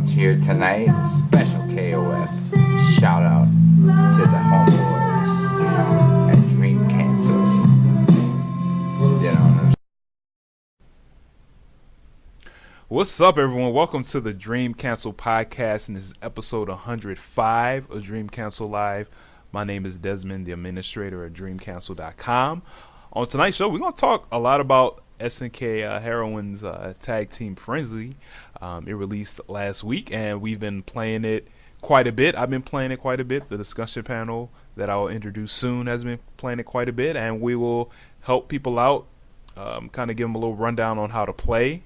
Everyone's here tonight. Special KOF. Shout out to the homeboys at Dream Cancel. You know. What's up, everyone? Welcome to the Dream Cancel podcast, and this is episode 105 of Dream Cancel Live. My name is Desmond, the administrator at DreamCancel.com. On tonight's show, we're going to talk a lot about SNK Heroines Tag Team Frenzy. It released last week, and we've been playing it quite a bit. I've been playing it quite a bit. The discussion panel that I'll introduce soon has been playing it quite a bit, and we will help people out, kind of give them a little rundown on how to play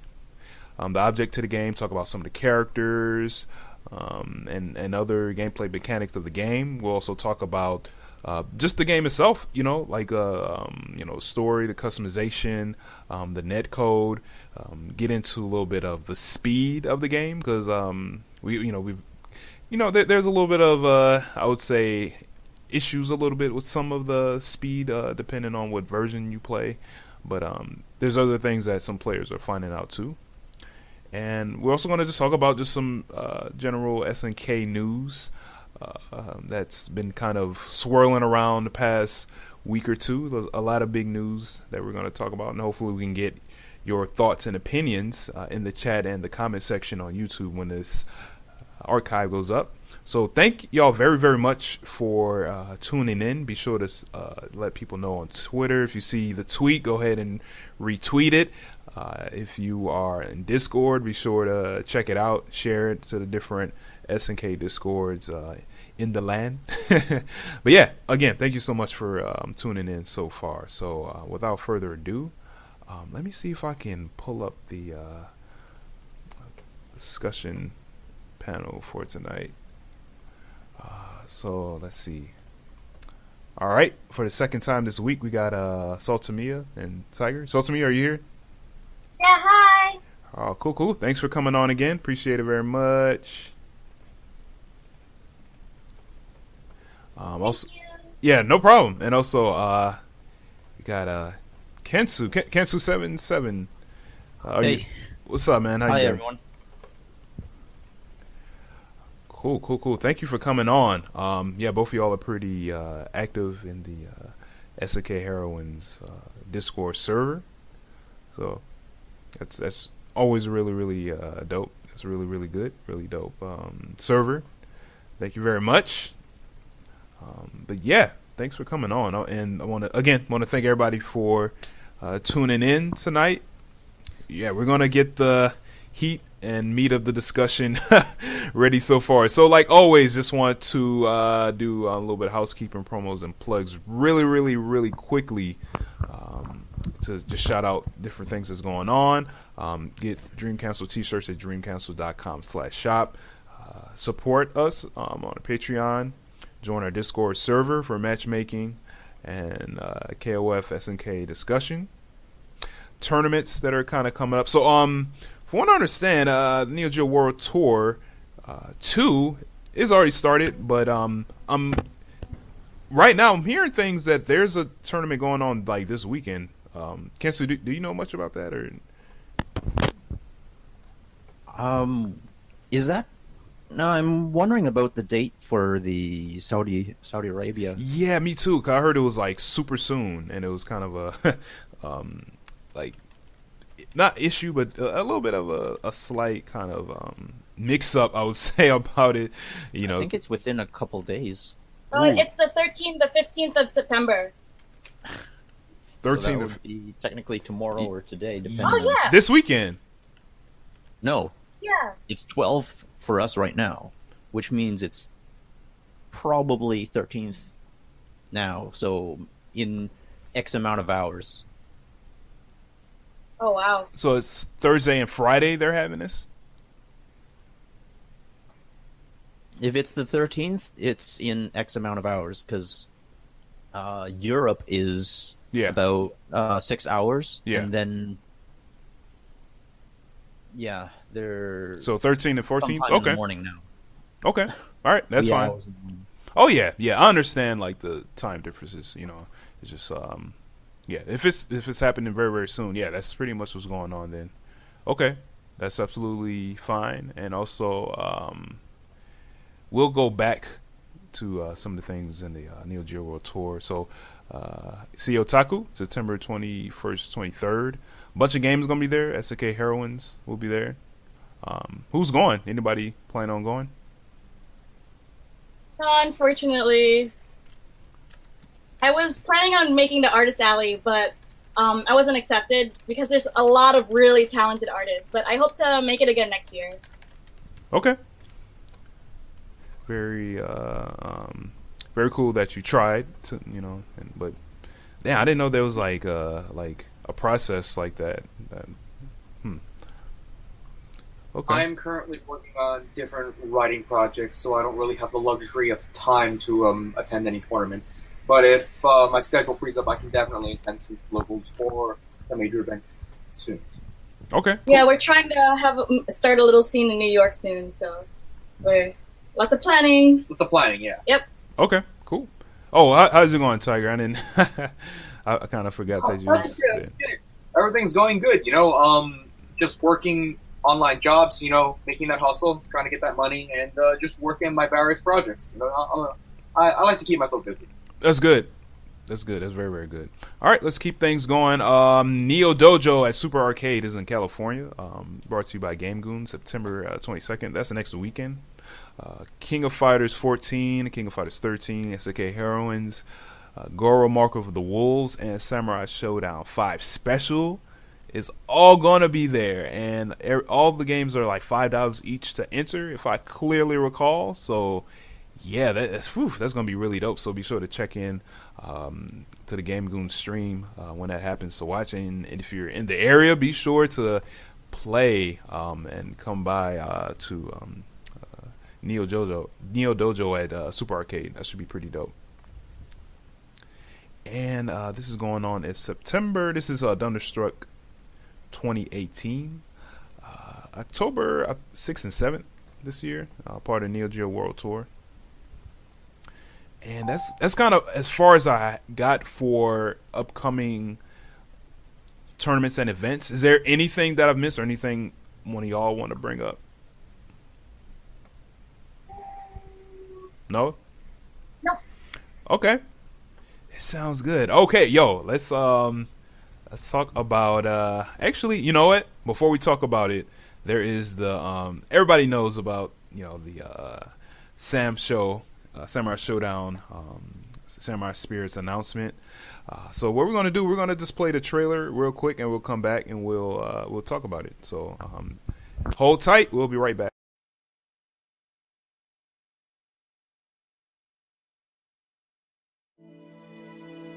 the object to the game, talk about some of the characters, and other gameplay mechanics of the game. We'll also talk about just the game itself, like story, the customization, the net code. Get into a little bit of the speed of the game because there's a little bit of I would say issues a little bit with some of the speed depending on what version you play. But there's other things that some players are finding out too. And we're also going to just talk about just some general SNK news that's been kind of swirling around the past week or two. There's a lot of big news that we're going to talk about, and hopefully we can get your thoughts and opinions in the chat and the comment section on YouTube when this archive goes up. So thank y'all very, very much for tuning in. Be sure to let people know on Twitter. If you see the tweet, go ahead and retweet it. If you are in Discord, be sure to check it out, share it to the different SNK Discords in the land. But yeah, again, thank you so much for tuning in so far. So without further ado, let me see if I can pull up the discussion panel for tonight. So let's see. All right, for the second time this week, we got Saltamiya and Tiger. Saltamiya, are you here? Yeah, hi. Oh, cool. Thanks for coming on again. Appreciate it very much. Also, yeah, no problem. And also, we got Kensu77. Hey, what's up, man? How hi you doing? everyone. Cool. Thank you for coming on. Yeah, both of y'all are pretty active in the SNK Heroines Discord server. So that's always really dope. It's really good, really dope server. Thank you very much. But yeah, thanks for coming on. And I want to thank everybody for tuning in tonight. Yeah, we're gonna get the heat and meat of the discussion ready so far. So like always, just want to do a little bit of housekeeping, promos, and plugs really quickly. To just shout out different things that's going on. Get Dream Cancel t-shirts at dreamcancel.com/shop. Support us on Patreon. Join our Discord server for matchmaking and KOF SNK discussion. Tournaments that are kind of coming up. So from what I understand, the Neo Geo World Tour 2 is already started, but right now I'm hearing things that there's a tournament going on like this weekend. Kensu, do you know much about that, or? Is that? No, I'm wondering about the date for the Saudi Arabia. Yeah, me too. 'Cause I heard it was like super soon, and it was kind of a like not issue, but a little bit of a slight kind of mix up, I would say, about it. I think it's within a couple days. Oh, it's the 13th, the 15th of September. 13th so that would be technically tomorrow or today, depending. Oh yeah. This weekend. No. Yeah. It's 12th for us right now, which means it's probably 13th now. So in X amount of hours. Oh wow. So it's Thursday and Friday they're having this? If it's the 13th, it's in X amount of hours because Europe is about 6 hours. Yeah. And then, yeah, they're... So 13 and 14? sometime Okay. in the morning now. Okay. All right. That's 3 fine. hours in the morning. Oh, yeah. Yeah, I understand, like, the time differences, It's just, yeah, if it's happening very, very soon, yeah, that's pretty much what's going on then. Okay. That's absolutely fine. And also, we'll go back to some of the things in the Neo Geo World Tour. So, CEOTaku, September 21st, 23rd. A bunch of games going to be there. SNK Heroines will be there. Who's going? Anybody plan on going? Unfortunately, I was planning on making the Artist Alley, but I wasn't accepted because there's a lot of really talented artists. But I hope to make it again next year. Okay. Very, very cool that you tried to, but damn, I didn't know there was like a process like that. Okay. I'm currently working on different writing projects, so I don't really have the luxury of time to attend any tournaments. But if my schedule frees up, I can definitely attend some locals or some major events soon. Okay. Yeah, we're trying to start a little scene in New York soon, so we're lots of planning. Lots of planning, yeah. Yep. Okay. Cool. Oh, how's it going, Tiger? I didn't. I kind of forgot that you. Everything's going good. Just working online jobs. Making that hustle, trying to get that money, and just working on my various projects. I like to keep myself busy. That's good. That's good. That's very, very good. All right, let's keep things going. Neo Dojo at Super Arcade is in California. Brought to you by Game Goon, September 22nd. That's the next weekend. King of Fighters 14, King of Fighters 13, SNK Heroines, Goro Mark of the Wolves, and Samurai Showdown 5 Special is all gonna be there, and all the games are like $5 each to enter, if I clearly recall. So yeah, that's gonna be really dope. So be sure to check in to the Game Goon stream when that happens to watch, and if you're in the area, be sure to play and come by to Neo Dojo at Super Arcade. That should be pretty dope. And this is going on in September. This is Thunderstruck 2018, October 6th and 7th this year, part of Neo Geo World Tour. And that's kind of as far as I got for upcoming tournaments and events. Is there anything that I've missed or anything one of y'all want to bring up? No? No. Okay. It sounds good. Okay, yo, let's talk about actually, you know what? Before we talk about it, there is the everybody knows about, the Sam show, Samurai Showdown, Samurai Spirits announcement. So what we're going to do, we're going to just play the trailer real quick and we'll come back and we'll talk about it. So hold tight. We'll be right back.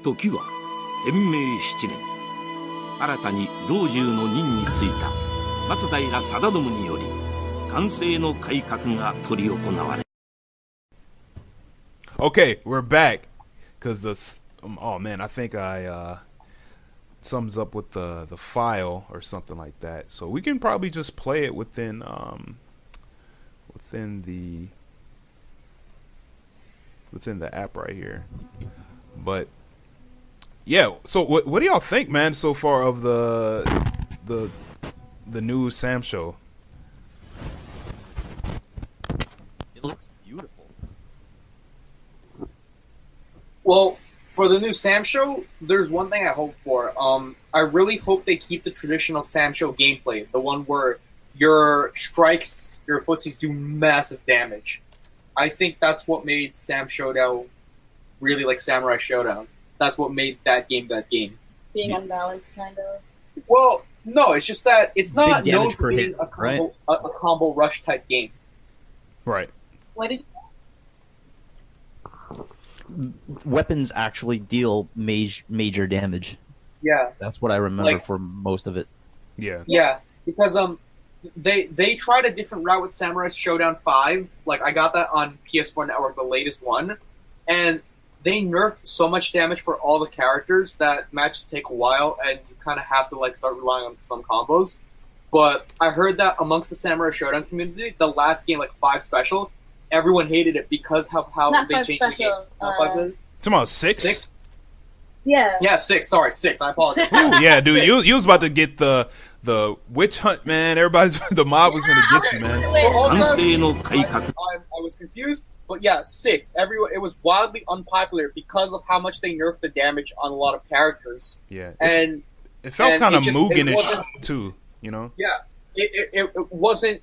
時は天明7年、新たに老中の任に就いた松平定信により寛政の改革が執り行われ。 Okay, we're back because oh man, I think I sums up with the file or something like that. So we can probably just play it within the app right here. But yeah, so what do y'all think, man, so far of the new Sam show? It looks beautiful. Well, for the new Sam show, there's one thing I hope for. I really hope they keep the traditional Sam show gameplay, the one where your strikes, your footsies do massive damage. I think that's what made Sam Showdown really like Samurai Showdown. That's what made that game that game. Being unbalanced, kind of. Well, no, it's just that it's not Big known damage for per being hit, a combo, right? a combo rush type game. Right. What did Weapons actually deal major damage. Yeah. That's what I remember Like- for most of it. Yeah. Yeah, because they tried a different route with Samurai Showdown 5. Like, I got that on PS4 Network, the latest one, and they nerfed so much damage for all the characters that matches take a while, and you kind of have to like start relying on some combos. But I heard that amongst the Samurai Showdown community, the last game, like 5 Special, everyone hated it because of how Not they 5 changed the game. Special, Not 5 Special? Talking about 6? 6? Yeah. Yeah, 6. Sorry, 6. I apologize. Ooh, yeah, dude, Six. you was about to get the the witch hunt, man. Everybody's the mob was gonna get you, man.完成の改革 I was confused, but yeah, 6. Everyone, it was wildly unpopular because of how much they nerfed the damage on a lot of characters. Yeah, And it felt and kind of it just- it Mugen-ish wasn't- too, you know. yeah, it wasn't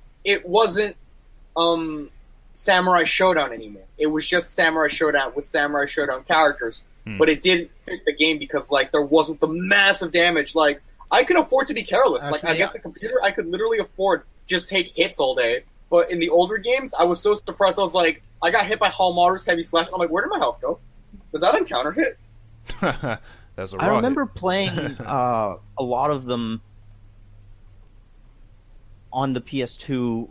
Samurai Showdown anymore. It was just Samurai Showdown with Samurai Showdown characters. But it didn't fit the game because like there wasn't the massive damage. Like I could afford to be careless. Like I guess the computer, I could literally afford just take hits all day. But in the older games, I was so surprised. I was like, I got hit by Hallmar's heavy slash. I'm like, where did my health go? Was that encounter hit? That's a raw I remember hit. playing a lot of them on the PS2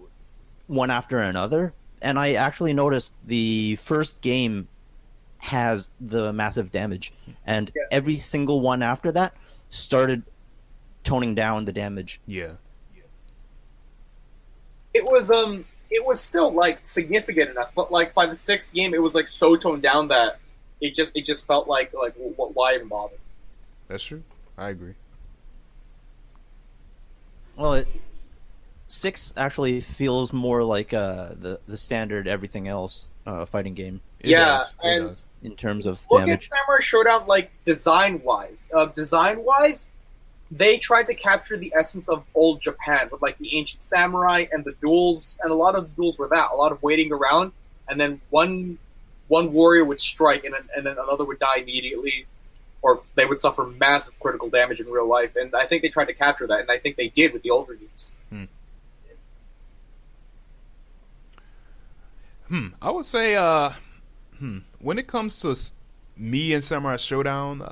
one after another, and I actually noticed the first game has the massive damage, and every single one after that started toning down the damage. Yeah. It was still like significant enough, but like by the 6th game, it was like so toned down that it just felt like why even bother? That's true. I agree. Well, 6 actually feels more like the standard everything else fighting game It Yeah, does. It and- does. in terms of Look damage. at Samurai Showdown, like design wise. They tried to capture the essence of old Japan with like the ancient samurai and the duels, and a lot of the duels were that. A lot of waiting around, and then one warrior would strike, and then another would die immediately, or they would suffer massive critical damage in real life. And I think they tried to capture that, and I think they did with the older games. I would say, when it comes to me and Samurai Showdown,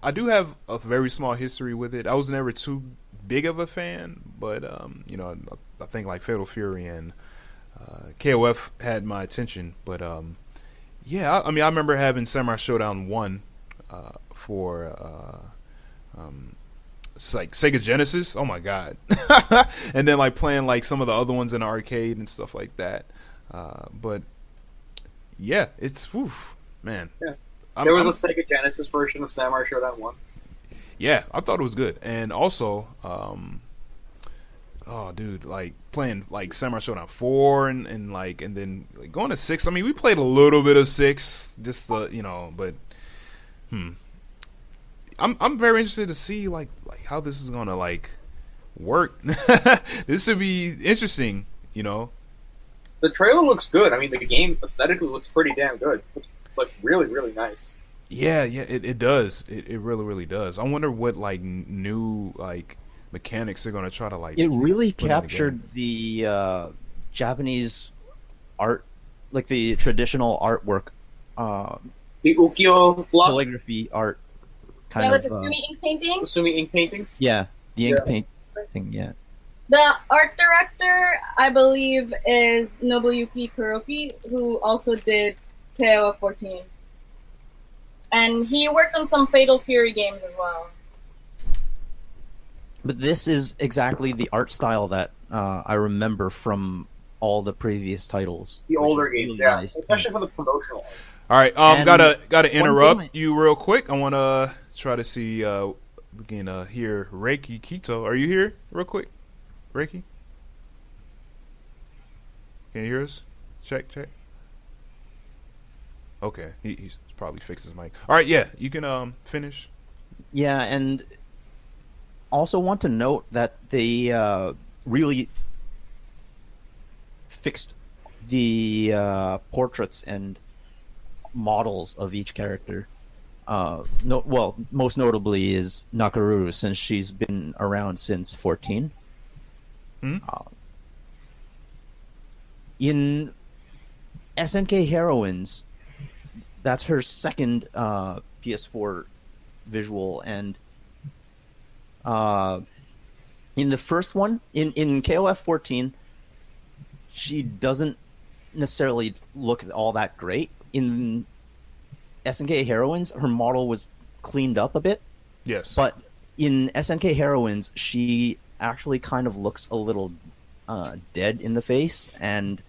I do have a very small history with it. I was never too big of a fan, but you know, I think like Fatal Fury and KOF had my attention. But yeah, I mean, I remember having Samurai Showdown 1 for it's like Sega Genesis. Oh my god! And then like playing like some of the other ones in the arcade and stuff like that. But yeah, it's man. Yeah. There was a Sega Genesis version of Samurai Showdown 1. Yeah, I thought it was good, and also, oh dude, like playing like Samurai Showdown 4 and then like, going to 6. I mean, we played a little bit of 6, just you know, but I'm very interested to see like how this is gonna like work. This should be interesting, you know. The trailer looks good. I mean, the game aesthetically looks pretty damn good. Like really, really nice. Yeah, it does. It really, really does. I wonder what like new like mechanics they're gonna try to like. It really put in the captured the Japanese art, like the traditional artwork, The ukiyo block, calligraphy art, kind Yeah, of. with the Sumi ink paintings. Sumi ink paintings. Yeah, the ink painting. Yeah. The art director, I believe, is Nobuyuki Kuroki, who also did KOF 14. And he worked on some Fatal Fury games as well. But this is exactly the art style that I remember from all the previous titles. The which older is games, really yeah. nice. Especially for the promotional art. All right, And gotta interrupt thing you real quick. I want to try to see we can hear Reiki-Kito. Are you here, real quick, Reiki? Can you hear us? Check. Okay, he's probably fixed his mic. All right, yeah, you can finish. Yeah, and also want to note that they really fixed the portraits and models of each character. Most notably is Nakaruru, since she's been around since 14. In SNK Heroines, that's her second PS4 visual, and in the first one, in KOF 14, she doesn't necessarily look all that great. In SNK Heroines, her model was cleaned up a bit. Yes, But in SNK Heroines, she actually kind of looks a little dead in the face, and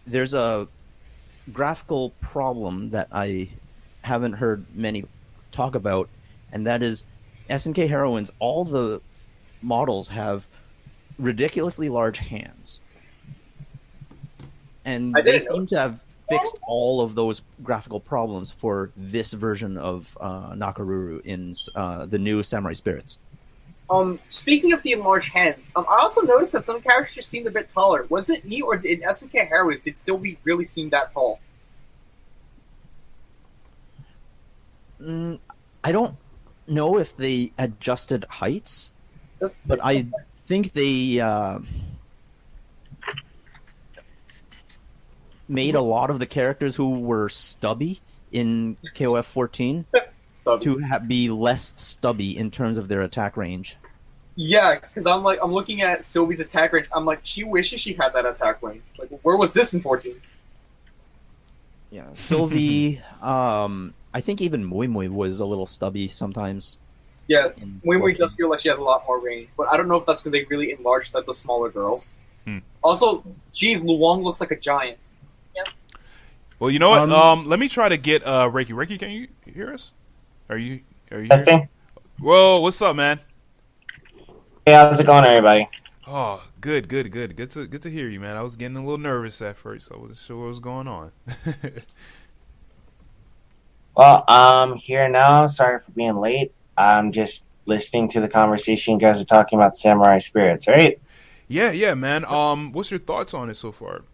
there's a graphical problem that I haven't heard many talk about, and that is SNK Heroines, all the models have ridiculously large hands. And I they didn't know seem to have fixed all of those graphical problems for this version of Nakaruru in the new Samurai Spirits. Speaking of the enlarged hands, I also noticed that some characters just seemed a bit taller. Was it me, or in SNK Heroines, did Sylvie really seem that tall? I don't know if they adjusted heights, but I think they made a lot of the characters who were stubby in KOF 14 to be less stubby in terms of their attack range. Yeah, because I'm looking at Sylvie's attack range. I'm like, she wishes she had that attack range. Like, where was this in 14? Yeah, Sylvie. I think even Mui Mui was a little stubby sometimes. Yeah, Mui Mui does feel like she has a lot more range, but I don't know if that's because they really enlarged the smaller girls. Also, geez, Luong looks like a giant. Yep. Well, you know what? Let me try to get Reiki. Reiki, can you hear us? Are you here? Whoa, what's up, man? Hey, how's it going, everybody? Oh, good. Good to hear you, man. I was getting a little nervous at first. I wasn't sure what was going on. Well, I'm here now. Sorry for being late. I'm just listening to the conversation you guys are talking about Samurai Spirits, right? Yeah, man. What's your thoughts on it so far?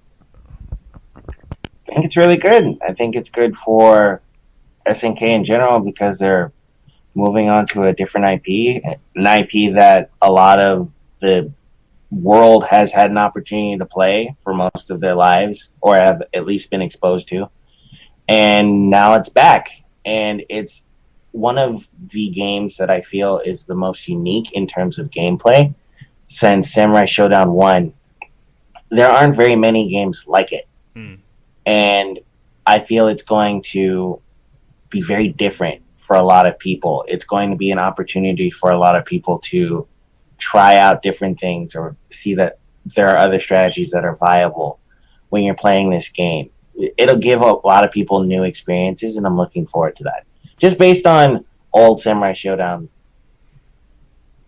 I think it's really good. I think it's good for SNK in general because they're moving on to a different IP, an IP that a lot of the world has had an opportunity to play for most of their lives or have at least been exposed to. And now it's back. And it's one of the games that I feel is the most unique in terms of gameplay since Samurai Shodown 1. There aren't very many games like it. And I feel it's going to be very different for a lot of people. It's going to be an opportunity for a lot of people to try out different things or see that there are other strategies that are viable when you're playing this game. It'll give a lot of people new experiences, and I'm looking forward to that. Just based on old Samurai Shodown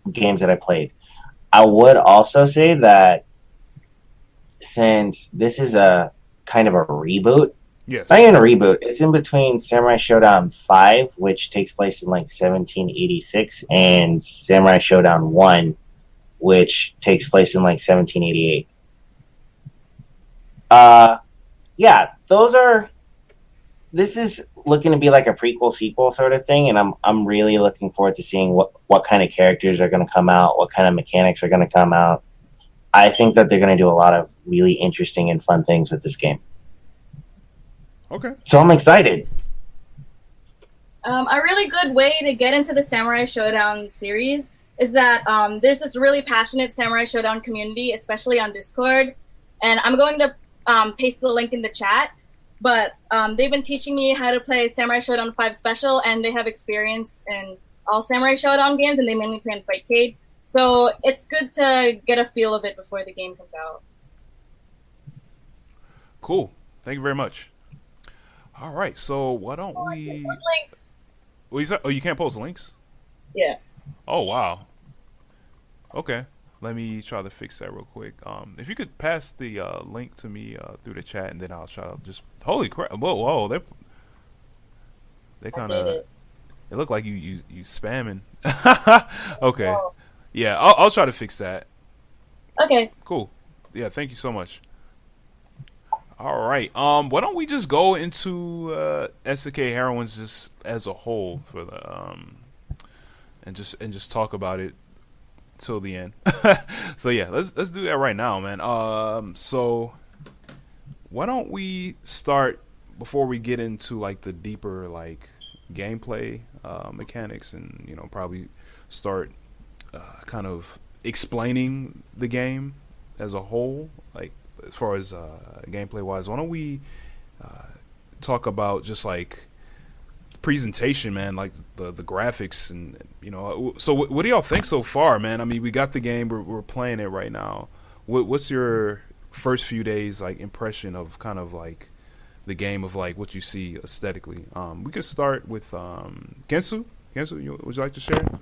games that I played. I would also say that since this is a kind of a reboot, yes, not even a reboot, it's in between Samurai Shodown 5, which takes place in like 1786, and Samurai Shodown 1, which takes place in like 1788. Yeah, this is looking to be like a prequel sequel sort of thing, and I'm really looking forward to seeing what kind of characters are going to come out, what kind of mechanics are going to come out. I think that they're going to do a lot of really interesting and fun things with this game. Okay. So I'm excited. A really good way to get into the Samurai Shodown series is that there's this really passionate Samurai Shodown community, especially on Discord, and I'm going to paste the link in the chat. But they've been teaching me how to play Samurai Shodown 5 Special, and they have experience in all Samurai Shodown games, and they mainly play in Fightcade. So it's good to get a feel of it before the game comes out. Cool. Thank you very much. All right, so why don't we... Post links. What you said? Oh, you can't post links? Yeah. Oh, wow. Okay. Let me try to fix that real quick. If you could pass the link to me through the chat, and then I'll try to just... Holy crap. Whoa. They kind of... It look like you spamming. Okay. Oh. Yeah, I'll try to fix that. Okay. Cool. Yeah, thank you so much. All right. Why don't we just go into SNK Heroines just as a whole for the and just talk about it till the end. So yeah, let's do that right now, man. So why don't we start before we get into like the deeper like gameplay mechanics, and probably start kind of explaining the game as a whole, like as far as gameplay wise. Why don't we talk about just like presentation, man, like the graphics, and so what do y'all think so far, man? I mean, we got the game, we're playing it right now. What's your first few days like impression of kind of like the game, of like what you see aesthetically? We could start with Gensu. Would you like to share?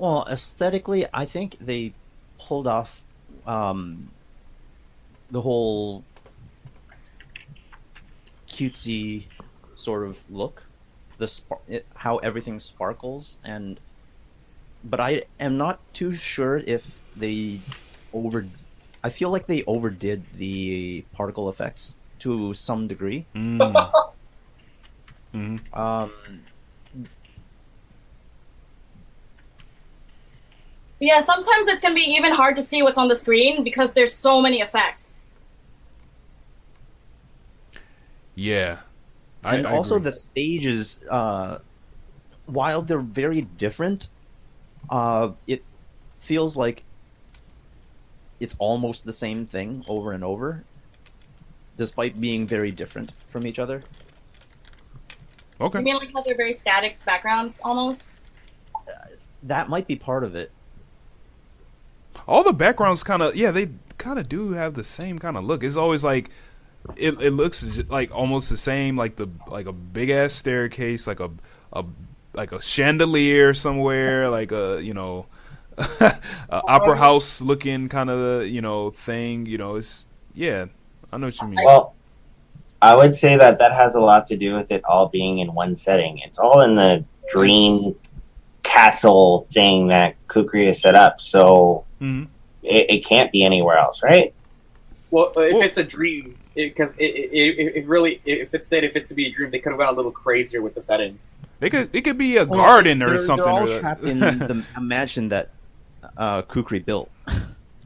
Well, aesthetically, I think they pulled off the whole cutesy sort of look, how everything sparkles, but I am not too sure if they I feel like they overdid the particle effects to some degree. Yeah, sometimes it can be even hard to see what's on the screen because there's so many effects. Yeah. And I also agree. the stages, while they're very different, it feels like it's almost the same thing over and over, despite being very different from each other. Okay. You mean like how they're very static backgrounds, almost? That might be part of it. All the backgrounds kind of, yeah, they kind of do have the same kind of look. It's always like it looks like almost the same, like a big ass staircase, like a chandelier somewhere, like a opera house looking kind of thing. It's I know what you mean. Well, I would say that has a lot to do with it all being in one setting. It's all in the dream castle thing that Kukri has set up, so it can't be anywhere else, right? Well, if it's a dream, because if it's to be a dream, they could have gone a little crazier with the settings. It could be a garden or something. They're all trapped in the mansion that Kukri built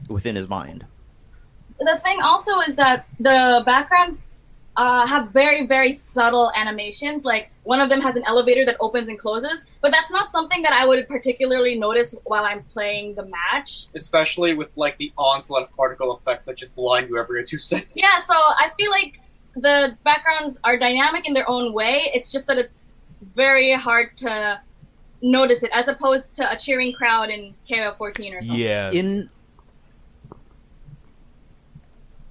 within his mind. The thing also is that the backgrounds have very, very subtle animations. Like, one of them has an elevator that opens and closes, but that's not something that I would particularly notice while I'm playing the match. Especially with, like, the onslaught of particle effects that just blind you every 2 seconds. Yeah, so I feel like the backgrounds are dynamic in their own way. It's just that it's very hard to notice it, as opposed to a cheering crowd in KOF 14 or something. Yeah.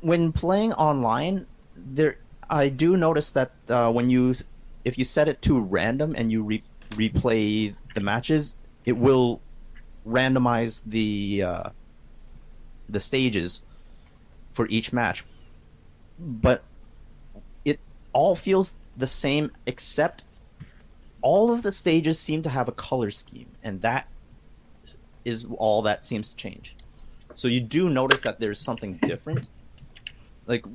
When playing online, I do notice that if you set it to random and you replay the matches, it will randomize the stages for each match. But it all feels the same, except all of the stages seem to have a color scheme, and that is all that seems to change. So you do notice that there's something different. Like,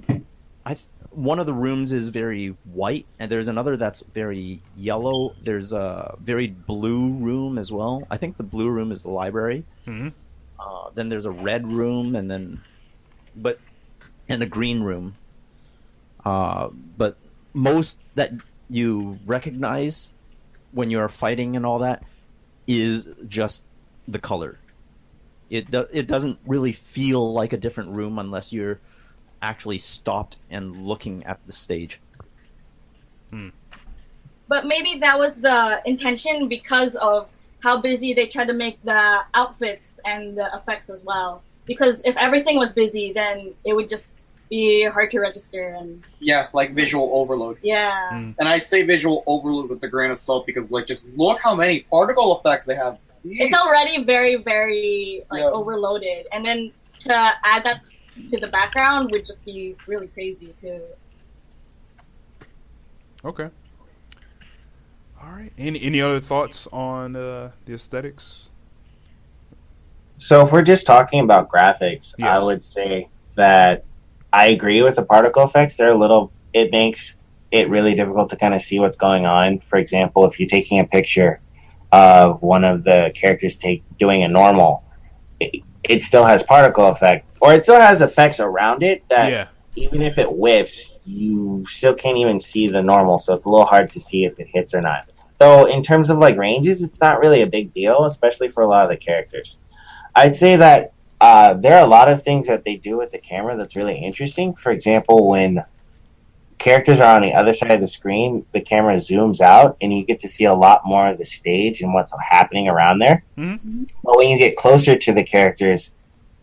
one of the rooms is very white, and there's another that's very yellow. There's a very blue room as well. I think the blue room is the library. Mm-hmm. Then there's a red room, and a green room. But most that you recognize when you're fighting and all that is just the color. It doesn't really feel like a different room unless you're actually stopped and looking at the stage. But maybe that was the intention because of how busy they tried to make the outfits and the effects as well. Because if everything was busy, then it would just be hard to register. And yeah, like visual overload. Yeah. And I say visual overload with a grain of salt because, like, just look how many particle effects they have. Jeez. It's already very, very overloaded, and then to add that to the background would just be really crazy too. Okay. All right. Any other thoughts on the aesthetics? So if we're just talking about graphics, Yes. I would say that I agree with the particle effects. It makes it really difficult to kind of see what's going on. For example, if you're taking a picture of one of the characters doing a normal, it still has particle effect, or it still has effects around it that even if it whiffs, you still can't even see the normal, so it's a little hard to see if it hits or not. So in terms of like ranges, it's not really a big deal, especially for a lot of the characters. I'd say that there are a lot of things that they do with the camera that's really interesting. For example, when characters are on the other side of the screen, the camera zooms out and you get to see a lot more of the stage and what's happening around there. Mm-hmm. But when you get closer to the characters,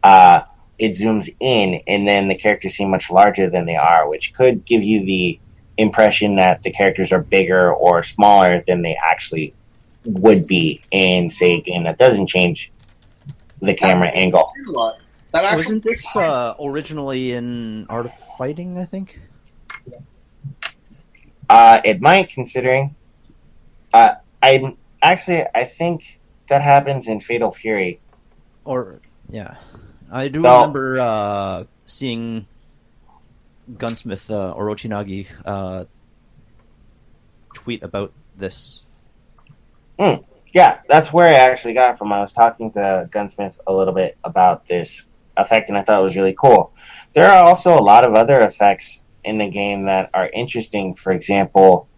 it zooms in and then the characters seem much larger than they are, which could give you the impression that the characters are bigger or smaller than they actually would be in, say, a game that doesn't change the camera angle. That actually Wasn't this originally in Art of Fighting, I think? It might, considering. I think that happens in Fatal Fury. Or, yeah. I do So- remember seeing Gunsmith Orochinagi tweet about this. Yeah, that's where I actually got it from. I was talking to Gunsmith a little bit about this effect, and I thought it was really cool. There are also a lot of other effects in the game that are interesting. For example,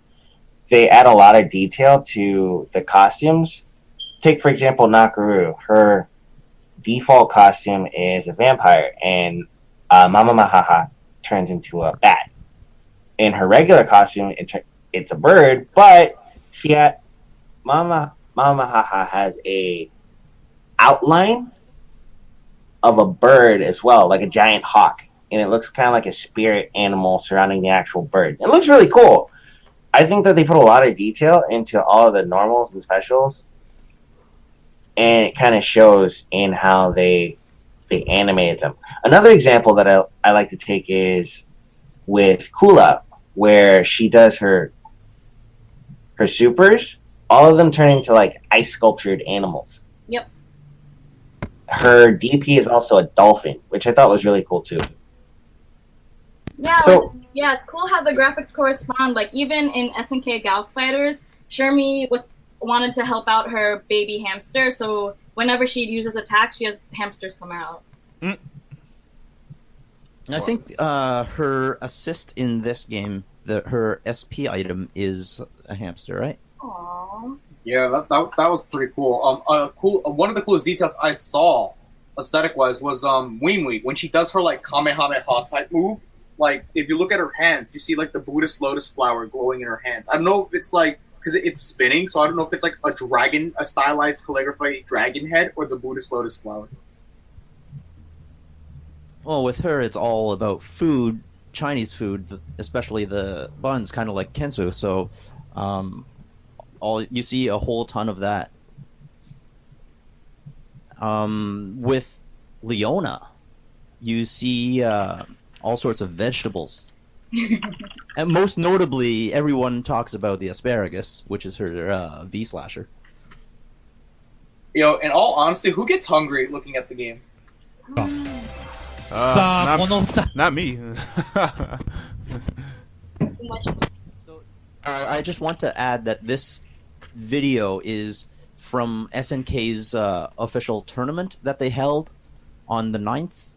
they add a lot of detail to the costumes. Take, for example, Nakaru. Her default costume is a vampire, and Mama Mahaha turns into a bat. In her regular costume, it's a bird, but Mama Mahaha has a outline of a bird as well, like a giant hawk, and it looks kind of like a spirit animal surrounding the actual bird. It looks really cool. I think that they put a lot of detail into all of the normals and specials, and it kind of shows in how they animated them. Another example that I like to take is with Kula, where she does her supers. All of them turn into like ice sculptured animals. Yep. Her DP is also a dolphin, which I thought was really cool too. Yeah, So- yeah, it's cool how the graphics correspond. Like even in SNK Gals Fighters, Shermie wanted to help out her baby hamster, so whenever she uses attacks, she has hamsters come out. I think her assist in this game, her SP item is a hamster, right? Aww. Yeah, that was pretty cool. One of the coolest details I saw, aesthetic-wise, was Wee when she does her like Kamehameha type move. Like if you look at her hands, you see like the Buddhist lotus flower glowing in her hands. I don't know if it's like because it's spinning, so I don't know if it's like a stylized calligraphy dragon head, or the Buddhist lotus flower. Well, with her, it's all about food, Chinese food, especially the buns, kind of like Kensu. So, you see a whole ton of that. With Leona, you see all sorts of vegetables. And most notably, everyone talks about the asparagus, which is her V-slasher. In all honesty, who gets hungry looking at the game? Not me. So, I just want to add that this video is from SNK's official tournament that they held on the 9th.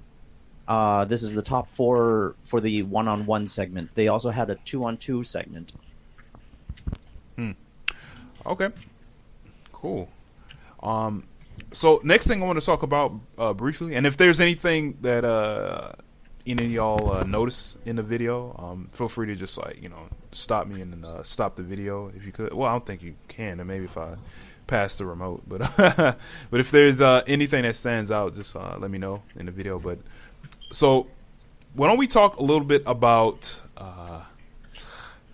This is the top 4 for the 1-on-1 segment. They also had a 2-on-2 segment. Okay. Cool. So next thing I want to talk about briefly, and if there's anything that any of y'all notice in the video, feel free to just stop me and stop the video if you could. Well, I don't think you can, and maybe if I pass the remote, but but if there's anything that stands out, just let me know in the video. But so why don't we talk a little bit about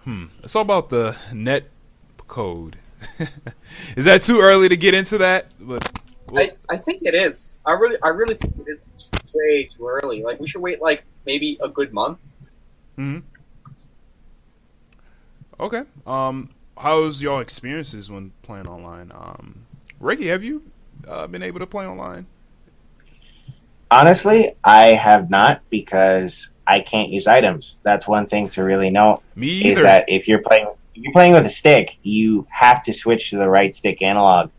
it's all about the net code. Is that too early to get into that? But I think it is. I really think it is way too early. Like we should wait like maybe a good month. Mm-hmm. Okay. How's y'all experiences when playing online? Reiki, have you been able to play online? Honestly, I have not, because I can't use items. That's one thing to really know. Me either. Is that if you're playing with a stick, you have to switch to the right stick analog,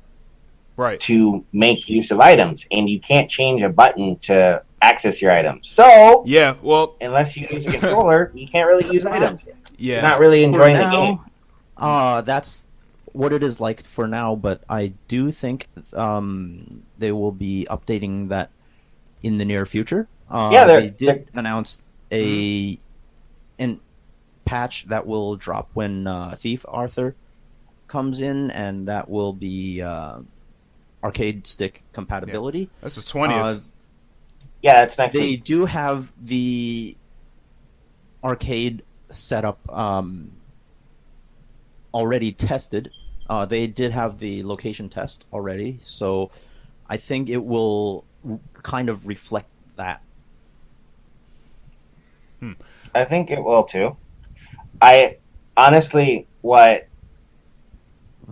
right, to make use of items, and you can't change a button to access your items. So yeah, well, unless you use a controller, you can't really use items. Yeah, you're not really enjoying the game. That's what it is like for now, but I do think they will be updating that in the near future. They did announce a patch that will drop when Thief Arthur comes in, and that will be arcade stick compatibility. Yeah. That's the 20th. Yeah, that's next They week. do have the arcade setup already tested. They did have the location test already, so I think it will kind of reflect that. I think it will too. I honestly, what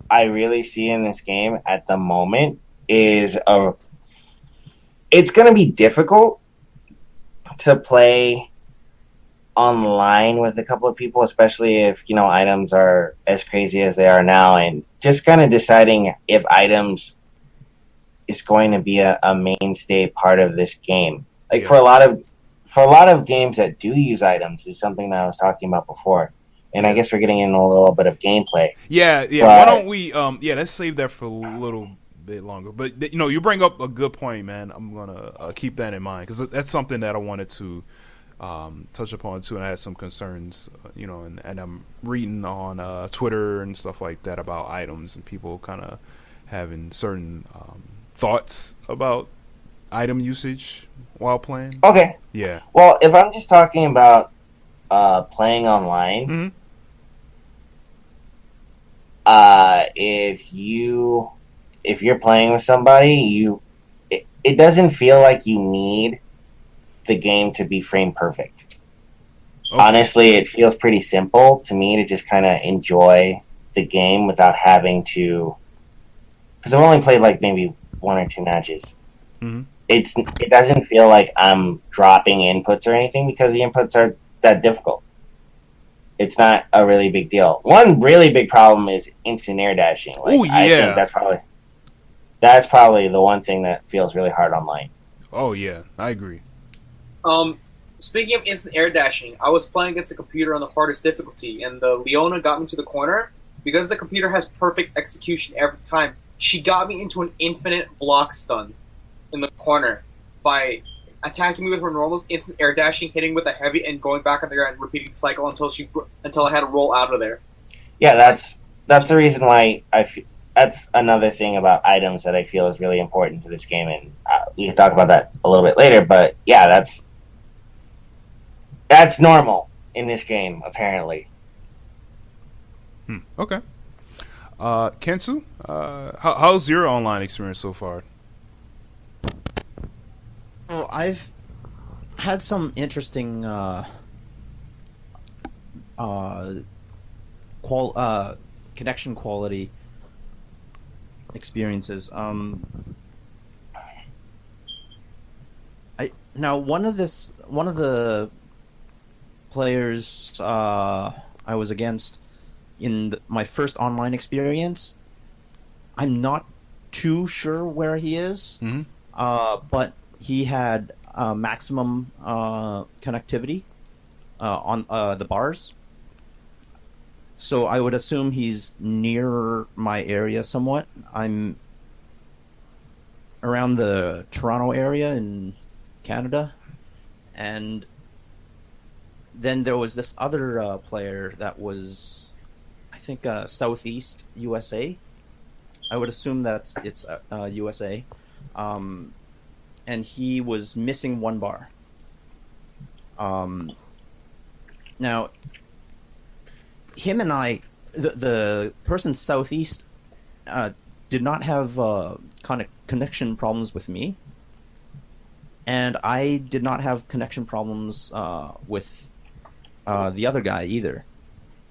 I really see in this game at the moment is it's going to be difficult to play online with a couple of people, especially if, items are as crazy as they are now, and just kind of deciding if items is going to be a mainstay part of this game. Like for a lot of games that do use items is something that I was talking about before. And I guess we're getting in a little bit of gameplay. Yeah. But, Why don't we? Let's save that for a little bit longer. But you bring up a good point, man. I'm gonna keep that in mind because that's something that I wanted to touch upon too. And I had some concerns, and I'm reading on Twitter and stuff like that about items and people kind of having certain thoughts about item usage while playing. Okay. Yeah. Well, if I'm just talking about playing online. Mm-hmm. If you're playing with somebody, it doesn't feel like you need the game to be frame perfect. Okay. Honestly, it feels pretty simple to me to just kind of enjoy the game without having to. Because I've only played like maybe 1 or 2 matches. Mm-hmm. It doesn't feel like I'm dropping inputs or anything because the inputs are that difficult. It's not a really big deal. One really big problem is instant air dashing. Oh yeah, I think that's probably the one thing that feels really hard online. Oh yeah, I agree. Speaking of instant air dashing, I was playing against a computer on the hardest difficulty, and the Leona got me to the corner. Because the computer has perfect execution every time, she got me into an infinite block stun in the corner by attacking me with her normals, instant air dashing, hitting with a heavy, and going back on the ground, repeating the cycle until I had to roll out of there. Yeah, that's the reason why that's another thing about items that I feel is really important to this game, and we can talk about that a little bit later. But yeah, that's normal in this game, apparently. Okay. Kensu, how's your online experience so far? Oh, I've had some interesting connection quality experiences. One of the players I was against in my first online experience, I'm not too sure where he is, but he had maximum connectivity on the bars. So I would assume he's near my area somewhat. I'm around the Toronto area in Canada. And then there was this other player that was, I think, Southeast USA. I would assume that it's USA. And he was missing 1 bar. Now, him and I, the person Southeast, did not have kind of connection problems with me, and I did not have connection problems with the other guy either.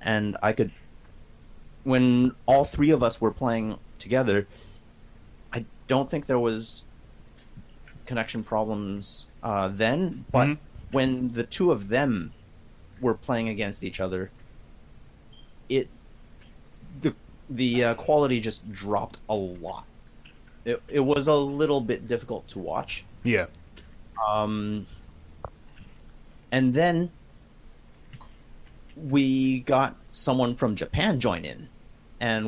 And when all 3 of us were playing together, I don't think there was connection problems then, but when the 2 of them were playing against each other, the quality just dropped a lot. It was a little bit difficult to watch. Yeah. And then we got someone from Japan join in, and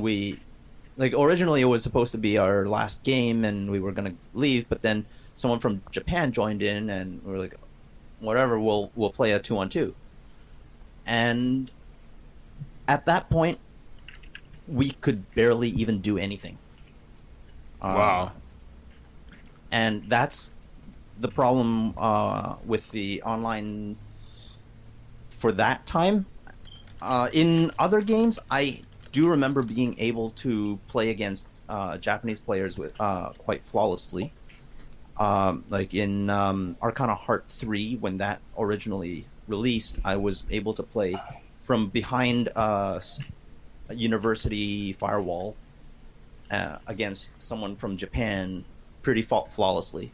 originally it was supposed to be our last game and we were going to leave, but then someone from Japan joined in and we were like, whatever, we'll play a 2-on-2. And at that point, we could barely even do anything. Wow. And that's the problem with the online for that time. In other games, I do remember being able to play against Japanese players with quite flawlessly. Like in Arcana Heart 3, when that originally released, I was able to play from behind a university firewall against someone from Japan pretty flawlessly.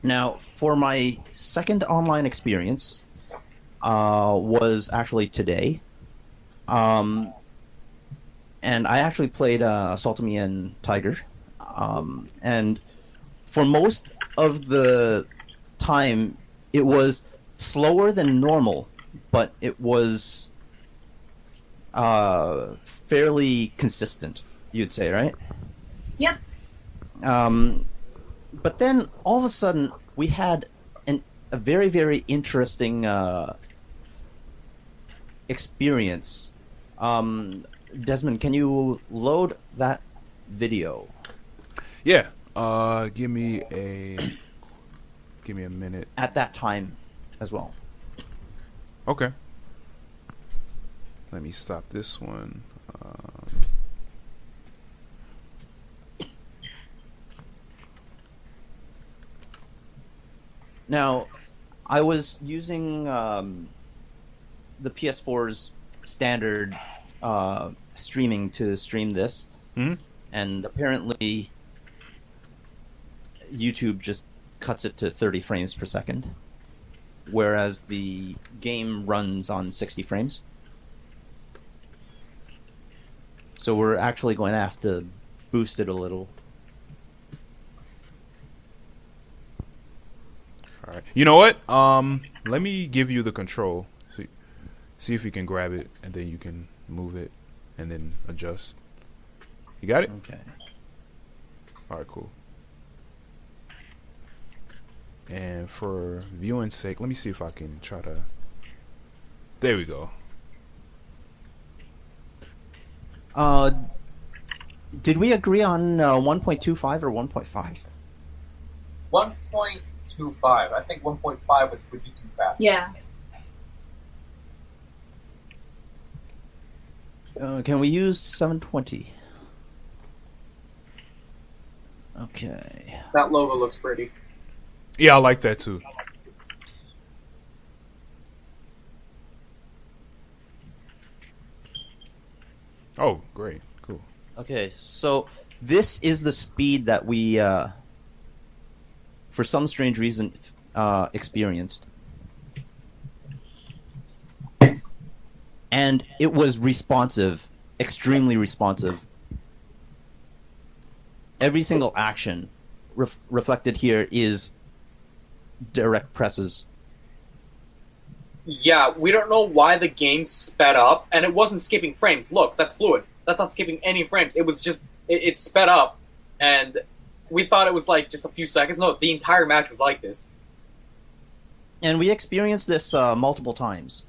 Now, for my second online experience, was actually today. And I actually played Saltamiya and Tiger. And for most of the time, it was slower than normal, but it was fairly consistent, you'd say, right? Yep. But then all of a sudden, we had a very, very interesting experience. Desmond, can you load that video? Yeah. Give me a minute. At that time as well. Okay. Let me stop this one. Now, I was using the PS4's standard streaming to stream this, and apparently YouTube just cuts it to 30 frames per second, whereas the game runs on 60 frames. So we're actually going to have to boost it a little. All right. You know what? Let me give you the control. See if you can grab it, and then you can move it, and then adjust. You got it? Okay. All right, cool. And for viewing's sake, let me see if I can try to... There we go. Did we agree on 1.25 or 1.5? 1.25. I think 1.5 would be too fast. Yeah. Can we use 720? Okay. That logo looks pretty. Yeah, I like that too. Oh, great. Cool. Okay, so this is the speed that we, for some strange reason, experienced. And it was responsive, extremely responsive. Every single action reflected here is direct presses. Yeah, we don't know why the game sped up, and it wasn't skipping frames. Look, that's fluid. That's not skipping any frames. It was just, it sped up, and we thought it was like just a few seconds. No, the entire match was like this. And we experienced this multiple times.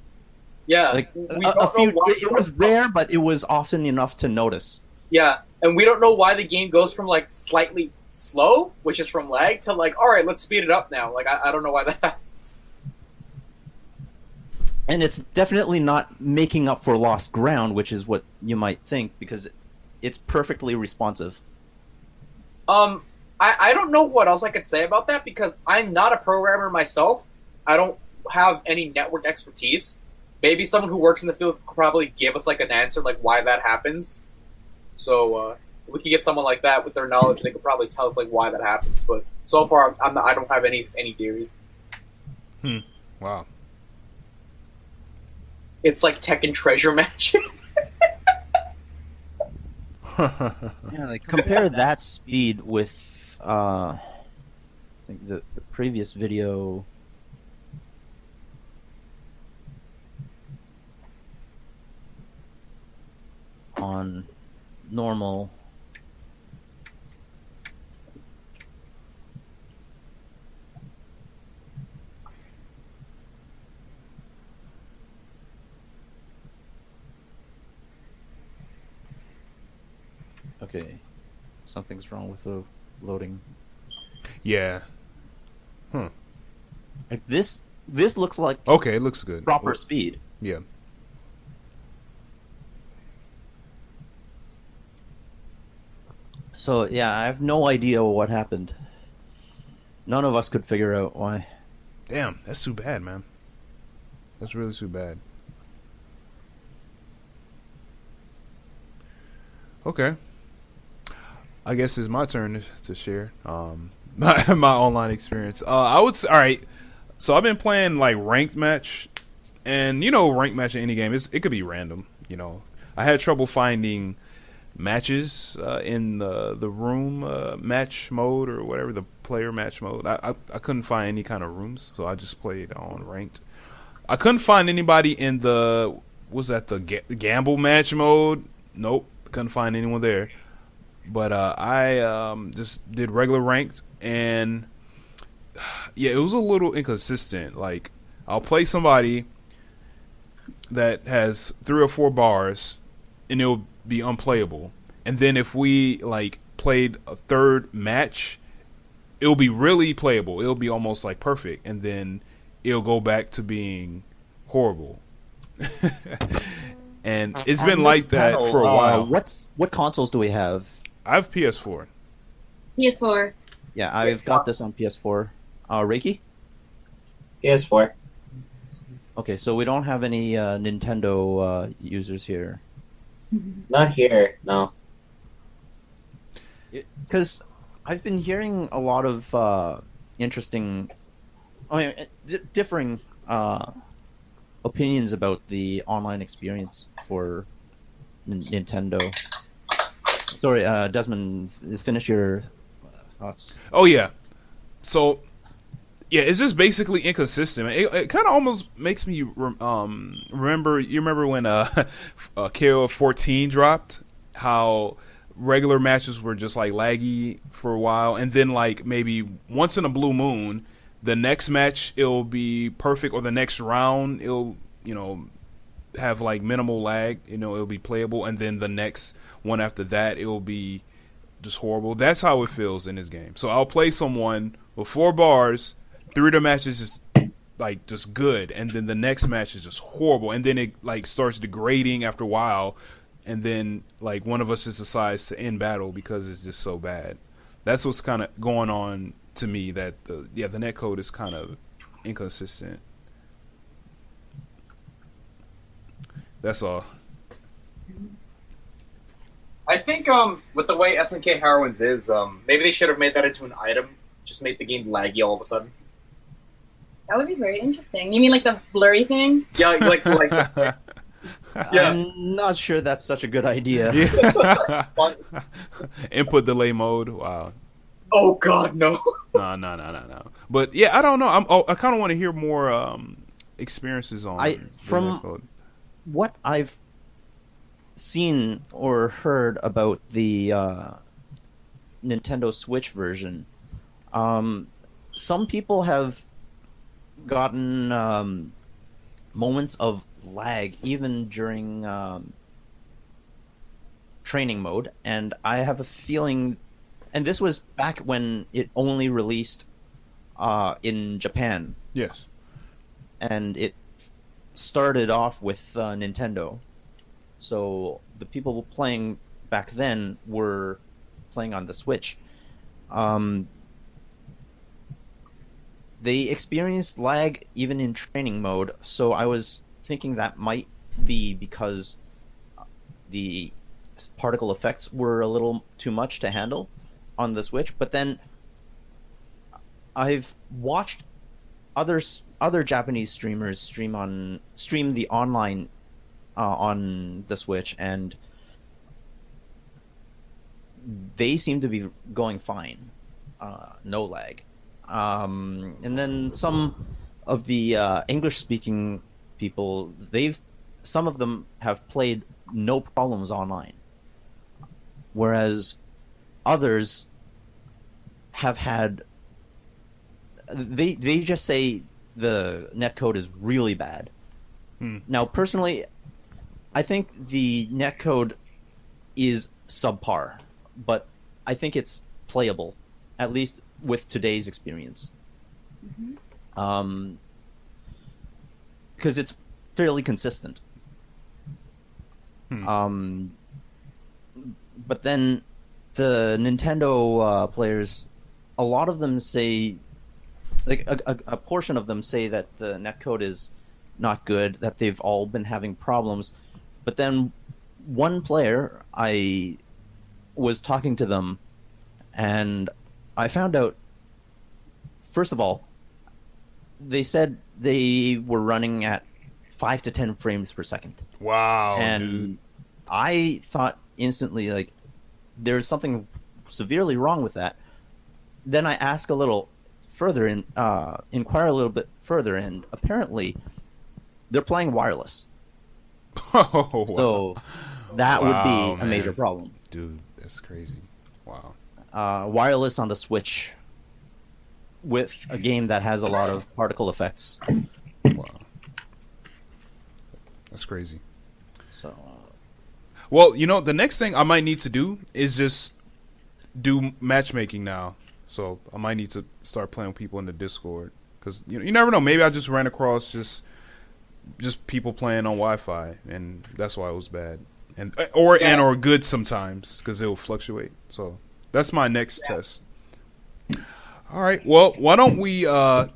Yeah, Like we a few, know why it was rare, but it was often enough to notice. Yeah, and we don't know why the game goes from like slightly slow, which is from lag, to like, all right, let's speed it up now. Like, I don't know why that happens. And it's definitely not making up for lost ground, which is what you might think, because it's perfectly responsive. I don't know what else I could say about that, because I'm not a programmer myself. I don't have any network expertise. Maybe someone who works in the field could probably give us like an answer, like why that happens. So we could get someone like that with their knowledge, and they could probably tell us like why that happens. But so far, I don't have any theories. Wow. It's like Tekken treasure match. Yeah, like compare that speed with I think the previous video. On normal. Okay, something's wrong with the loading. Yeah. Huh. Like this looks like Okay, it looks good. proper speed. Yeah. So yeah, I have no idea what happened. None of us could figure out why. Damn, that's too bad, man. That's really too bad. Okay. I guess it's my turn to share my online experience. I would say, all right. So I've been playing like ranked match, and ranked match in any game it could be random. I had trouble finding matches in the room match mode or whatever, the player match mode. I couldn't find any kind of rooms, so I just played on ranked. I couldn't find anybody in the gamble match mode. Nope, couldn't find anyone there. But I just did regular ranked, and yeah, it was a little inconsistent. Like, I'll play somebody that has 3 or 4 bars, and it'll be unplayable. And then if we like played a third match, it'll be really playable. It'll be almost like perfect, and then it'll go back to being horrible. And it's been like that for a while. What consoles do we have? I have PS4. PS4. Yeah, I've got this on PS4. Reiki? PS4. Okay, so we don't have any Nintendo users here. Not here, no. Because I've been hearing a lot of interesting, differing opinions about the online experience for Nintendo. Sorry, Desmond, finish your thoughts. Oh yeah, so yeah, it's just basically inconsistent. It kind of almost makes me remember. You remember when KO 14 dropped? How regular matches were just like laggy for a while, and then like maybe once in a blue moon, the next match it'll be perfect, or the next round it'll have like minimal lag. It'll be playable, and then the next one after that it'll be just horrible. That's how it feels in this game. So I'll play someone with 4 bars, 3 of the matches is like just good, and then the next match is just horrible, and then it like starts degrading after a while, and then like one of us just decides to end battle because it's just so bad. That's what's kind of going on to me. That the netcode is kind of inconsistent. That's all. I think with the way SNK Heroines is, maybe they should have made that into an item. Just make the game laggy all of a sudden. That would be very interesting. You mean like the blurry thing? Yeah, like yeah. I'm not sure that's such a good idea. Yeah. Input delay mode. Wow. Oh God, no. No. But yeah, I don't know. I kind of want to hear more experiences on from what I've seen or heard about the Nintendo Switch version. Some people have gotten moments of lag even during training mode, and I have a feeling, and this was back when it only released in Japan. Yes. And it started off with Nintendo. So the people playing back then were playing on the Switch. They experienced lag even in training mode, so I was thinking that might be because the particle effects were a little too much to handle on the Switch. But then I've watched other Japanese streamers stream the online on the Switch, and they seem to be going fine, no lag. And then some of the English-speaking people, some of them have played no problems online, whereas others have had. They just say the netcode is really bad. Now, personally, I think the netcode is subpar, but I think it's playable, at least with today's experience. Because it's fairly consistent. But then the Nintendo players, a lot of them say, like a portion of them say that the netcode is not good, that they've all been having problems. But then one player, I was talking to them, and I found out, first of all, they said they were running at 5 to 10 frames per second. Wow, and dude. I thought instantly, like, there's something severely wrong with that. Then I asked a little further and inquire a little bit further, and apparently they're playing wireless. Oh, wow. So that would be a man. major problem. Dude, that's crazy. Wow. Wireless on the Switch with a game that has a lot of particle effects. Wow. That's crazy. So, Well, you know, the next thing I might need to do is just do matchmaking now. So I might need to start playing with people in the Discord, because you never know. Maybe I just ran across just people playing on Wi-Fi, and that's why it was bad, or good sometimes, because it will fluctuate. So that's my next test. All right. Well, why don't we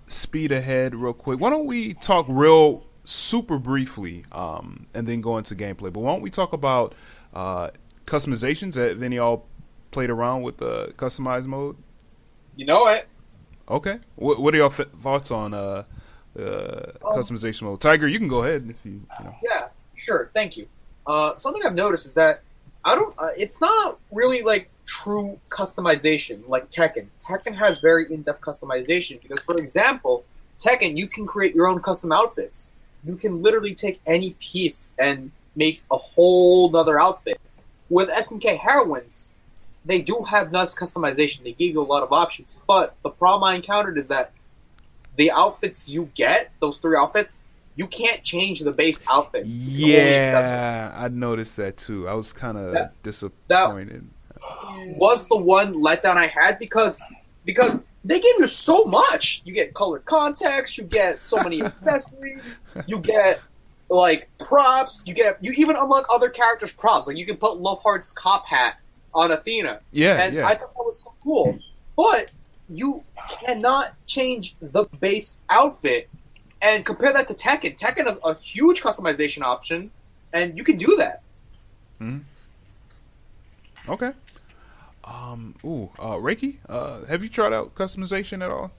speed ahead real quick? Why don't we talk real super briefly, and then go into gameplay? But why don't we talk about customizations? Have any of y'all played around with the customized mode? You know it. Okay. What are y'all thoughts on customization mode? Tiger, you can go ahead if you know. Yeah, sure. Thank you. Something I've noticed is that I don't. It's not really like true customization like Tekken. Tekken has very in-depth customization because, for example, Tekken, you can create your own custom outfits. You can literally take any piece and make a whole nother outfit. With SNK Heroines, they do have nice customization. They give you a lot of options. But the problem I encountered is that the outfits you get, those 3 outfits, you can't change the base outfits. Yeah, I noticed that too. I was kind of disappointed. That was the one letdown I had because they give you so much. You get colored context, you get so many accessories, you get like props, you even unlock other characters' props. Like you can put Love Heart's cop hat on Athena. Yeah, and I thought that was so cool. But you cannot change the base outfit. And compare that to Tekken. Tekken has a huge customization option, and you can do that. Mm-hmm. Okay. Reiki, have you tried out customization at all?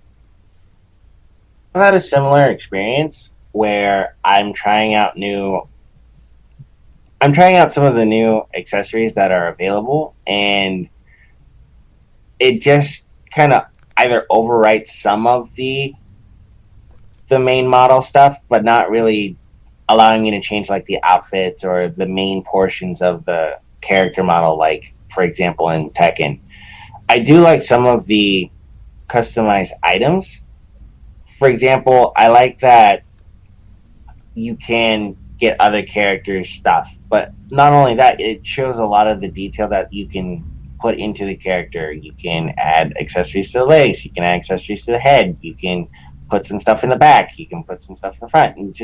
I've had a similar experience where I'm trying out some of the new accessories that are available, and it just kind of either overwrites some of the main model stuff, but not really allowing me to change like the outfits or the main portions of the character model, like for example in Tekken. I do like some of the customized items. For example, I like that you can get other characters' stuff, but not only that, it shows a lot of the detail that you can put into the character. You can add accessories to the legs, you can add accessories to the head, you can put some stuff in the back, you can put some stuff in the front, and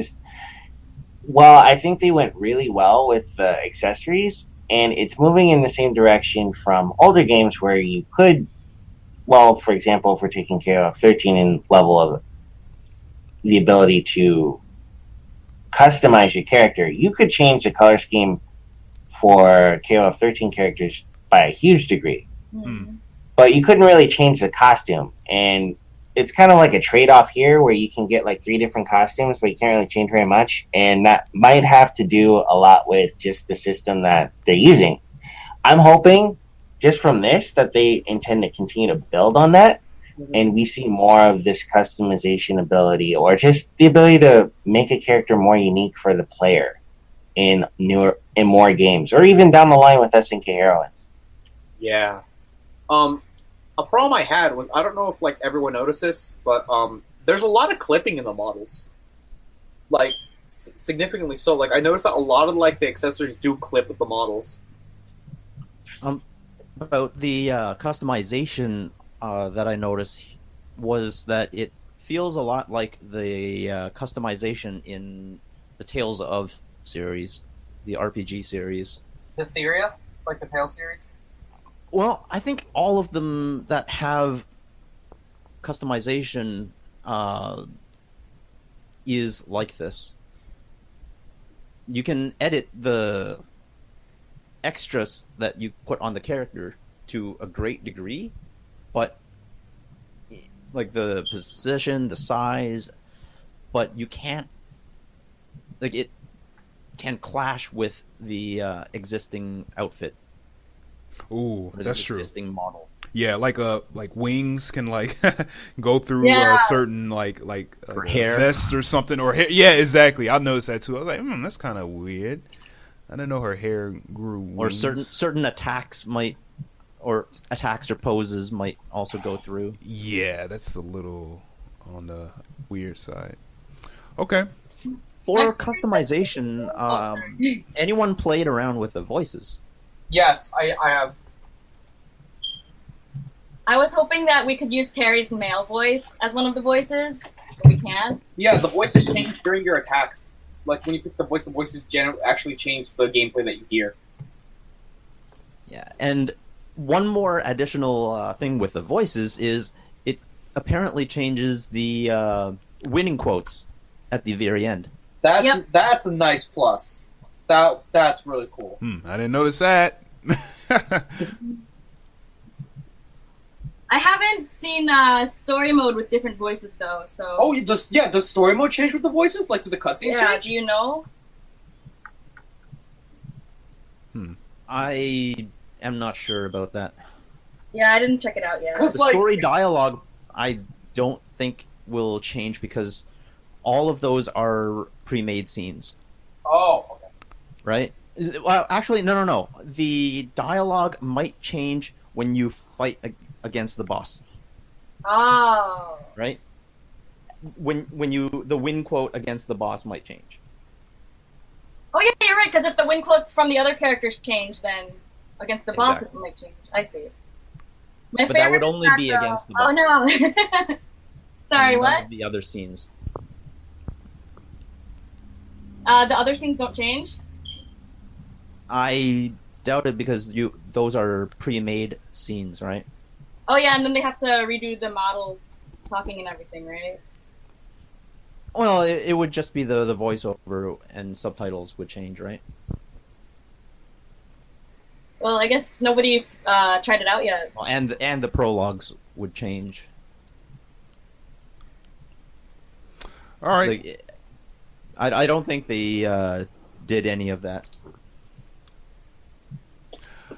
I think they went really well with the accessories, and it's moving in the same direction from older games where you could, for example, if we're taking KOF13 in level of the ability to customize your character, you could change the color scheme for KOF13 characters by a huge degree. Mm. But you couldn't really change the costume, and it's kind of like a trade-off here where you can get like 3 different costumes, but you can't really change very much, and that might have to do a lot with just the system that they're using. I'm hoping just from this that they intend to continue to build on that, and we see more of this customization ability, or just the ability to make a character more unique for the player in more games, or even down the line with SNK Heroines. Yeah. A problem I had was, I don't know if like everyone noticed this, but there's a lot of clipping in the models, like significantly so. Like I noticed that a lot of like the accessories do clip with the models. About the customization that I noticed was that it feels a lot like the customization in the Tales of series, the RPG series. Hysteria, like the Tales series. Well, I think all of them that have customization is like this. You can edit the extras that you put on the character to a great degree, but like the position, the size, but you can't, like, it can clash with the existing outfit. Ooh, that's true. Existing model. Yeah, like wings can like go through Yeah. a certain like hair. vest or something or hair. Yeah, exactly. I noticed that too. I was like, that's kind of weird. I didn't know her hair grew wings. Or certain attacks might, or attacks or poses might also go through. Yeah, that's a little on the weird side. Okay. For customization, anyone played around with the voices? Yes, I have. I was hoping that we could use Terry's male voice as one of the voices, but we can't. Yeah, the voices change during your attacks. Like when you pick the voices actually change the gameplay that you hear. Yeah, and one more additional thing with the voices is it apparently changes the winning quotes at the very end. That's a nice plus. That's really cool. I didn't notice that. I haven't seen story mode with different voices though, so. Oh, does story mode change with the voices? Like, do the cutscenes yeah, change? do you know? I am not sure about that. Yeah, I didn't check it out yet. The story dialogue, I don't think will change because all of those are pre-made scenes. Oh, okay. Right? Well, actually, no. The dialogue might change when you fight against the boss. Oh. Right? When the win quote against the boss might change. Oh yeah, you're right. Because if the win quotes from the other characters change, then against the boss Exactly. it might change. I see. But that would only be against the boss. Oh no. Sorry, And none what? of the other scenes. The other scenes don't change. I doubt it because those are pre-made scenes, right? Oh yeah, and then they have to redo the models talking and everything, right? Well, it would just be the voiceover and subtitles would change, right? Well, I guess nobody's tried it out yet. Well, and the prologues would change. All right. Like, I don't think they did any of that.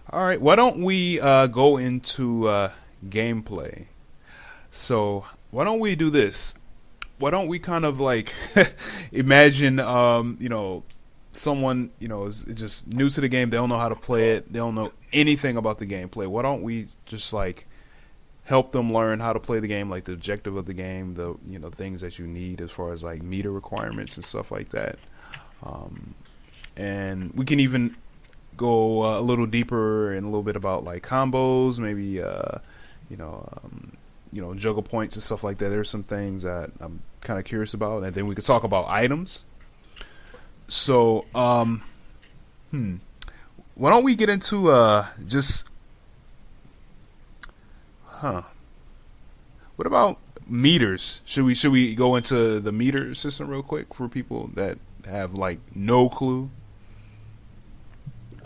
All right. Why don't we go into gameplay? So why don't we do this? Why don't we kind of like imagine, someone, is just new to the game. They don't know how to play it. They don't know anything about the gameplay. Why don't we just like help them learn how to play the game, like the objective of the game, the things that you need as far as like meter requirements and stuff like that. And we can even go a little deeper and a little bit about like combos, maybe juggle points and stuff like that. There's some things that I'm kind of curious about, and then we could talk about items. So, why don't we get into what about meters? Should we go into the meter system real quick for people that have like no clue?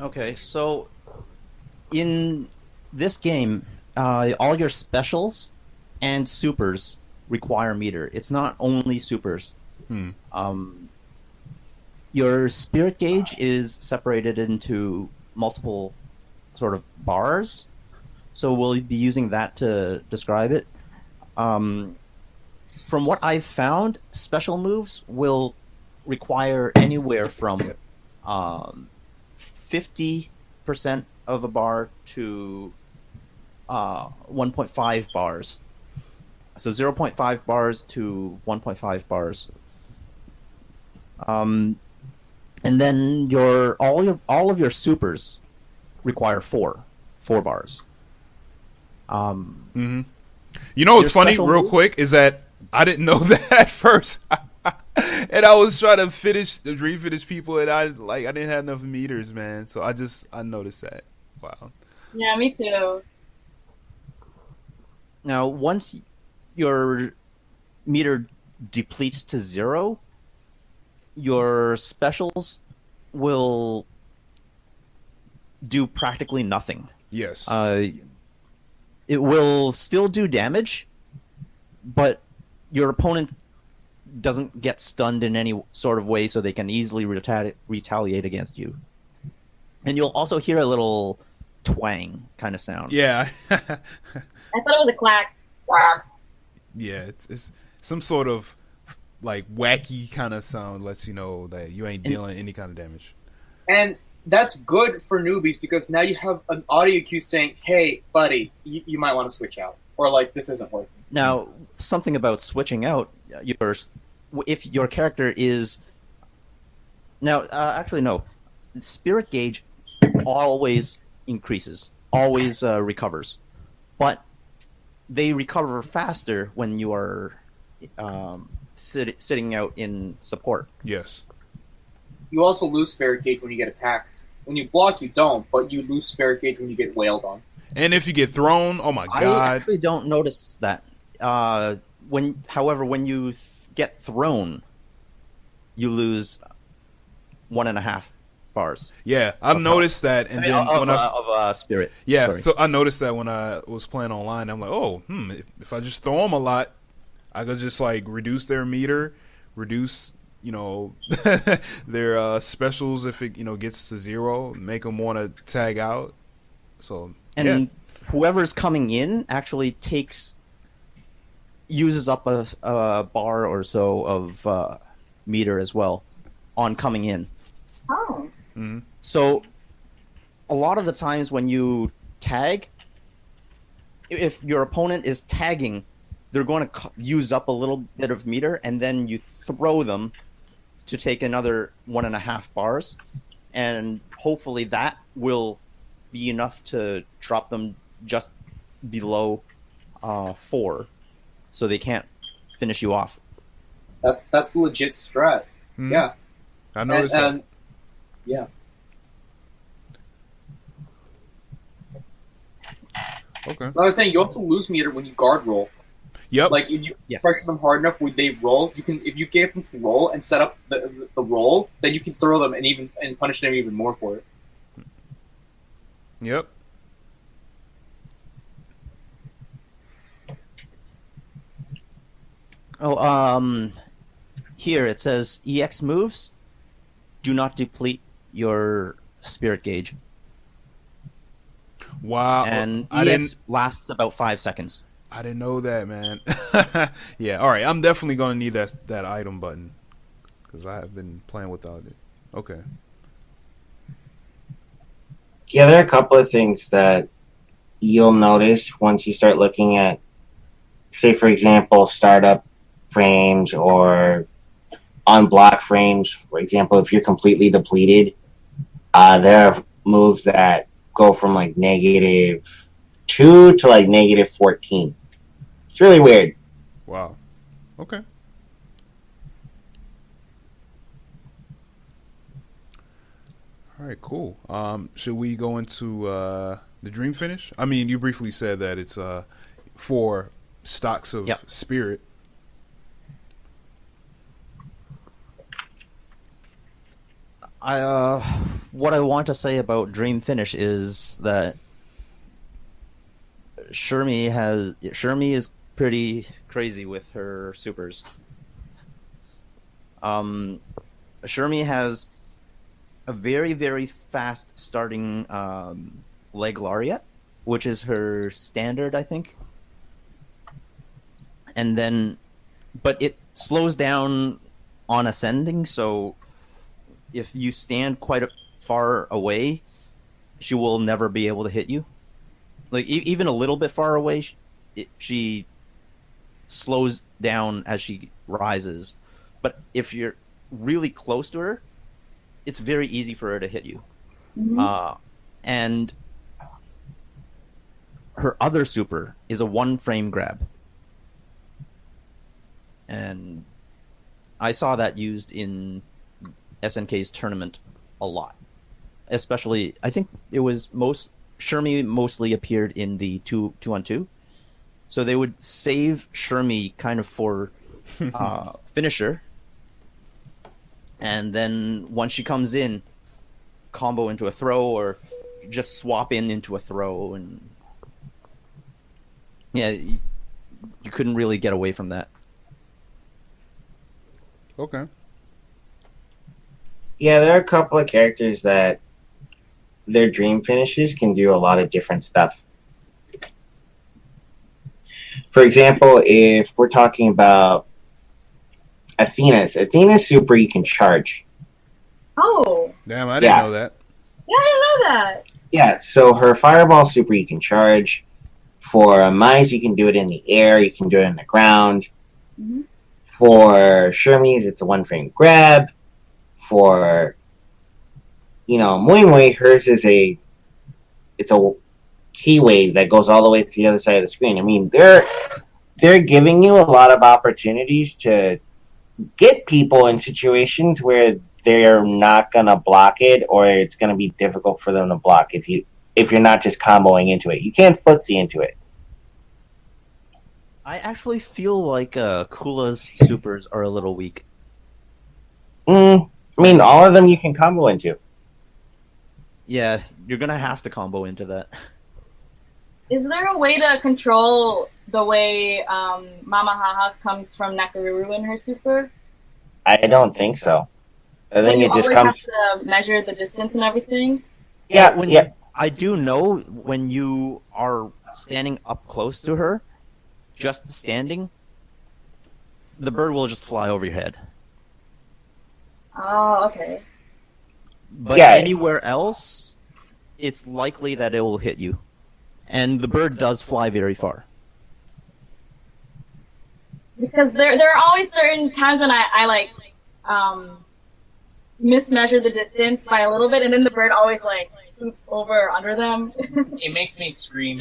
Okay, so in this game, all your specials and supers require meter. It's not only supers. Your spirit gauge is separated into multiple sort of bars, so we'll be using that to describe it. From what I've found, special moves will require anywhere from 50% of a bar to 1.5 bars. So 0.5 bars to 1.5 bars. And then all of your supers require four bars. What's funny, real quick, is that I didn't know that at first. And I was trying to finish the Dream Finish people, and I didn't have enough meters, man. So I noticed that. Wow. Yeah, me too. Now, once your meter depletes to 0, your specials will do practically nothing. Yes. It will still do damage, but your opponent doesn't get stunned in any sort of way, so they can easily retaliate against you. And you'll also hear a little twang kind of sound. Yeah. I thought it was a quack. Quack. Yeah, it's some sort of like wacky kind of sound, lets you know that you ain't dealing any kind of damage. And that's good for newbies because now you have an audio cue saying, "Hey, buddy, you might want to switch out," or like, "This isn't working." Now, something about switching out, if your character is... Now, actually, no. Spirit gauge always increases, always recovers. But they recover faster when you are sitting out in support. Yes. You also lose spirit gauge when you get attacked. When you block, you don't, but you lose spirit gauge when you get wailed on. And if you get thrown, oh my god! I actually don't notice that. However, when you get thrown, you lose 1.5 bars. Yeah, I've noticed that, and then of spirit. Yeah, Sorry. so I noticed that when I was playing online. I'm like, oh, if I just throw them a lot, I could just like reduce their meter, reduce their specials if it gets to 0, make them want to tag out. So whoever's coming in actually uses up a bar or so of meter as well on coming in. Oh. Mm-hmm. So a lot of the times when you tag, if your opponent is tagging, they're going to use up a little bit of meter, and then you throw them to take another 1.5 bars, and hopefully that will be enough to drop them just below 4, so they can't finish you off. That's legit strat. Mm-hmm. Yeah, I noticed that. Yeah. Okay. Another thing, you also lose meter when you guard roll. Yep. Like if you pressure them hard enough when they roll, you can. If you get them to roll and set up the roll, then you can throw them and punish them even more for it. Yep. Oh, here it says EX moves do not deplete your spirit gauge. Wow. And EX lasts about 5 seconds. I didn't know that, man. Yeah, all right. I'm definitely going to need that item button because I have been playing without it. Okay. Yeah, there are a couple of things that you'll notice once you start looking at, say, for example, startup frames or unblock frames. For example, if you're completely depleted, there are moves that go from like -2 to like -14. It's really weird. Wow. Okay. All right, cool. Should we go into the dream finish? I mean, you briefly said that it's 4 stocks of spirit. What I want to say about dream finish is that Shermie is pretty crazy with her supers. Shermie has a very, very fast starting leg lariat, which is her standard, I think. And then, but it slows down on ascending, so if you stand quite far away, she will never be able to hit you. Like, even a little bit far away, she slows down as she rises. But if you're really close to her, it's very easy for her to hit you. Mm-hmm. And her other super is a 1-frame grab. And I saw that used in SNK's tournament a lot. Especially, I think it was most Shermie mostly appeared in the 2-on-2. So they would save Shermie kind of for finisher. And then once she comes in, combo into a throw or just swap into a throw. And yeah, you couldn't really get away from that. Okay. Yeah, there are a couple of characters that their dream finishes can do a lot of different stuff. For example, if we're talking about Athena's super, you can charge. Oh. Damn, I didn't know that. Yeah, I didn't know that. Yeah, so her fireball super, you can charge. For Mai's, you can do it in the air. You can do it in the ground. Mm-hmm. For Shermie's, it's a one-frame grab. For, Mui Mui, hers is a key wave that goes all the way to the other side of the screen. I mean, they're giving you a lot of opportunities to get people in situations where they're not gonna block it, or it's gonna be difficult for them to block if you're not just comboing into it. You can't footsie into it. I actually feel like Kula's supers are a little weak. I mean, all of them you can combo into. Yeah, you're gonna have to combo into that. Is there a way to control the way Mama Haha comes from Nakaruru in her super? I don't think so. I think you it just always comes. have to measure the distance and everything? Yeah. I do know when you are standing up close to her, just standing, the bird will just fly over your head. Oh, okay. But anywhere else, it's likely that it will hit you. And the bird does fly very far. Because there are always certain times when I mismeasure the distance by a little bit, and then the bird always swoops over or under them. It makes me scream.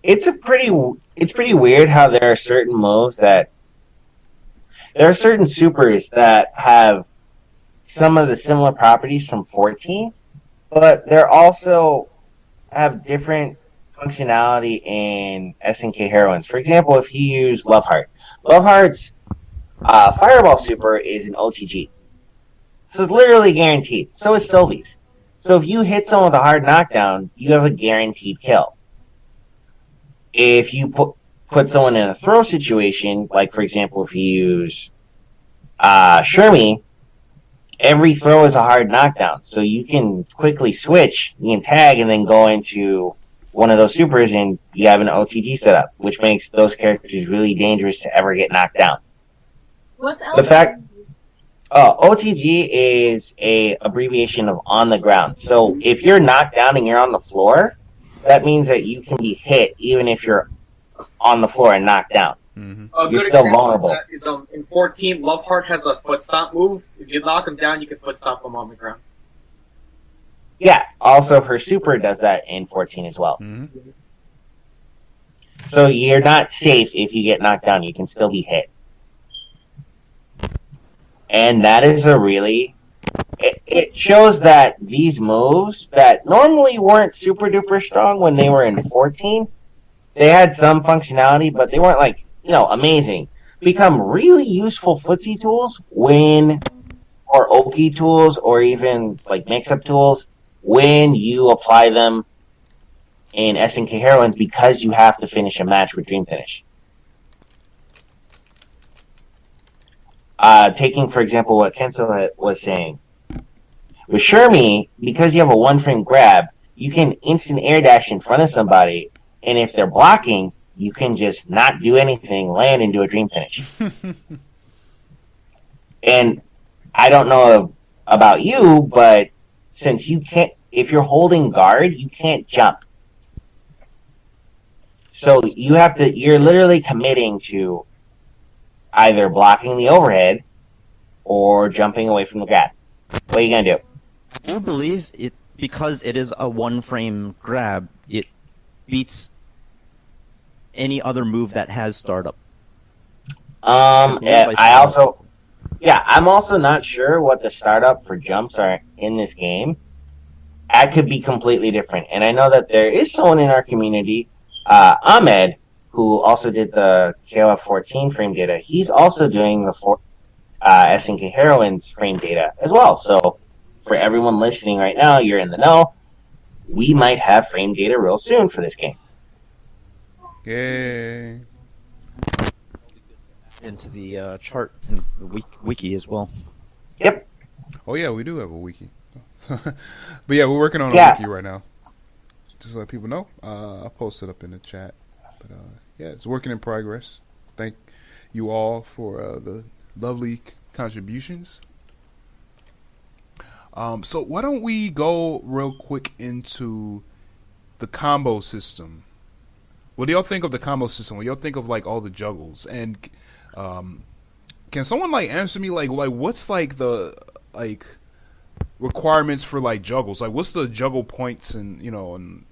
It's pretty weird how there are certain moves there are certain supers that have some of the similar properties from 14, but they're also have different functionality in SNK Heroines. For example, if you use Love Heart's Fireball super is an OTG. So it's literally guaranteed. So is Sylvie's. So if you hit someone with a hard knockdown, you have a guaranteed kill. If you put someone in a throw situation, like for example, if you use Shermie, every throw is a hard knockdown. So you can quickly switch, you can tag, and then go into one of those supers, and you have an OTG setup, which makes those characters really dangerous to ever get knocked down. What's the fact? OTG is a abbreviation of on the ground. So if you're knocked down and you're on the floor, that means that you can be hit even if you're on the floor and knocked down. Mm-hmm. You're still vulnerable. That is, in 14, Love Heart has a foot stomp move. If you knock him down, you can foot stomp him on the ground. Yeah, also her super does that in 14 as well. Mm-hmm. So you're not safe if you get knocked down. You can still be hit. And that is it shows that these moves that normally weren't super duper strong when they were in 14, they had some functionality, but they weren't amazing. Become really useful footsie tools or Oki tools, or even mix-up tools when you apply them in SNK Heroines, because you have to finish a match with Dream Finish. Taking, for example, what Kenzo was saying. With Shermie, because you have a one-frame grab, you can instant air dash in front of somebody, and if they're blocking, you can just not do anything, land, and do a Dream Finish. And I don't know about you, but since you can't, if you're holding guard, you can't jump. So you're literally committing to either blocking the overhead or jumping away from the grab. What are you going to do? I do believe because it is a one-frame grab, it beats any other move that has startup. I'm also not sure what the startup for jumps are in this game, that could be completely different. And I know that there is someone in our community, Ahmed, who also did the KOF 14 frame data. He's also doing the SNK Heroines frame data as well. So for everyone listening right now, you're in the know. We might have frame data real soon for this game. Yay. Into the chart and the wiki as well. Yep. Oh yeah, we do have a wiki. But yeah, we're working on a wiki right now. Just to let people know. I'll post it up in the chat. But yeah, it's working in progress. Thank you all for the lovely contributions. So why don't we go real quick into the combo system? What do y'all think of the combo system? What do y'all think of like all the juggles? And can someone like answer me like what's like the like requirements for like juggles? Like what's the juggle points and and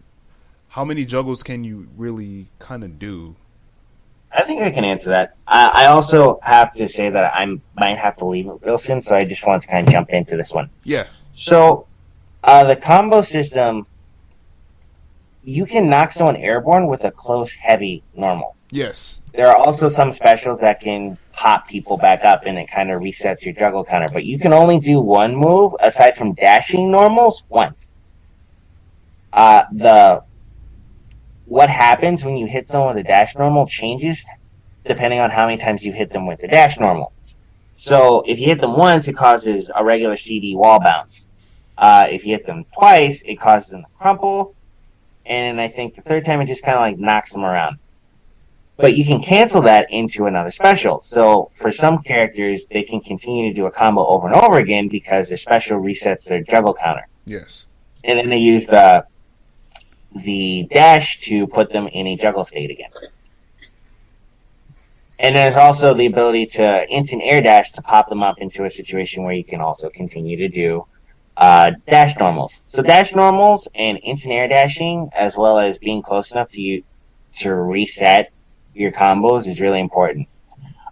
how many juggles can you really kind of do? I think I can answer that. I also have to say that I might have to leave it real soon, so I just want to kind of jump into this one. Yeah. So, the combo system, you can knock someone airborne with a close, heavy, normal. Yes. There are also some specials that can pop people back up, and it kind of resets your juggle counter. But you can only do one move, aside from dashing normals, once. What happens when you hit someone with a dash normal changes depending on how many times you hit them with the dash normal. So if you hit them once, it causes a regular CD wall bounce. If you hit them twice, it causes them to crumple. And I think the third time it just kind of like knocks them around. But you can cancel that into another special. So for some characters, they can continue to do a combo over and over again because their special resets their juggle counter. Yes. And then they use the dash to put them in a juggle state again. And there's also the ability to instant air dash to pop them up into a situation where you can also continue to do dash normals. So dash normals and instant air dashing, as well as being close enough to reset your combos, is really important.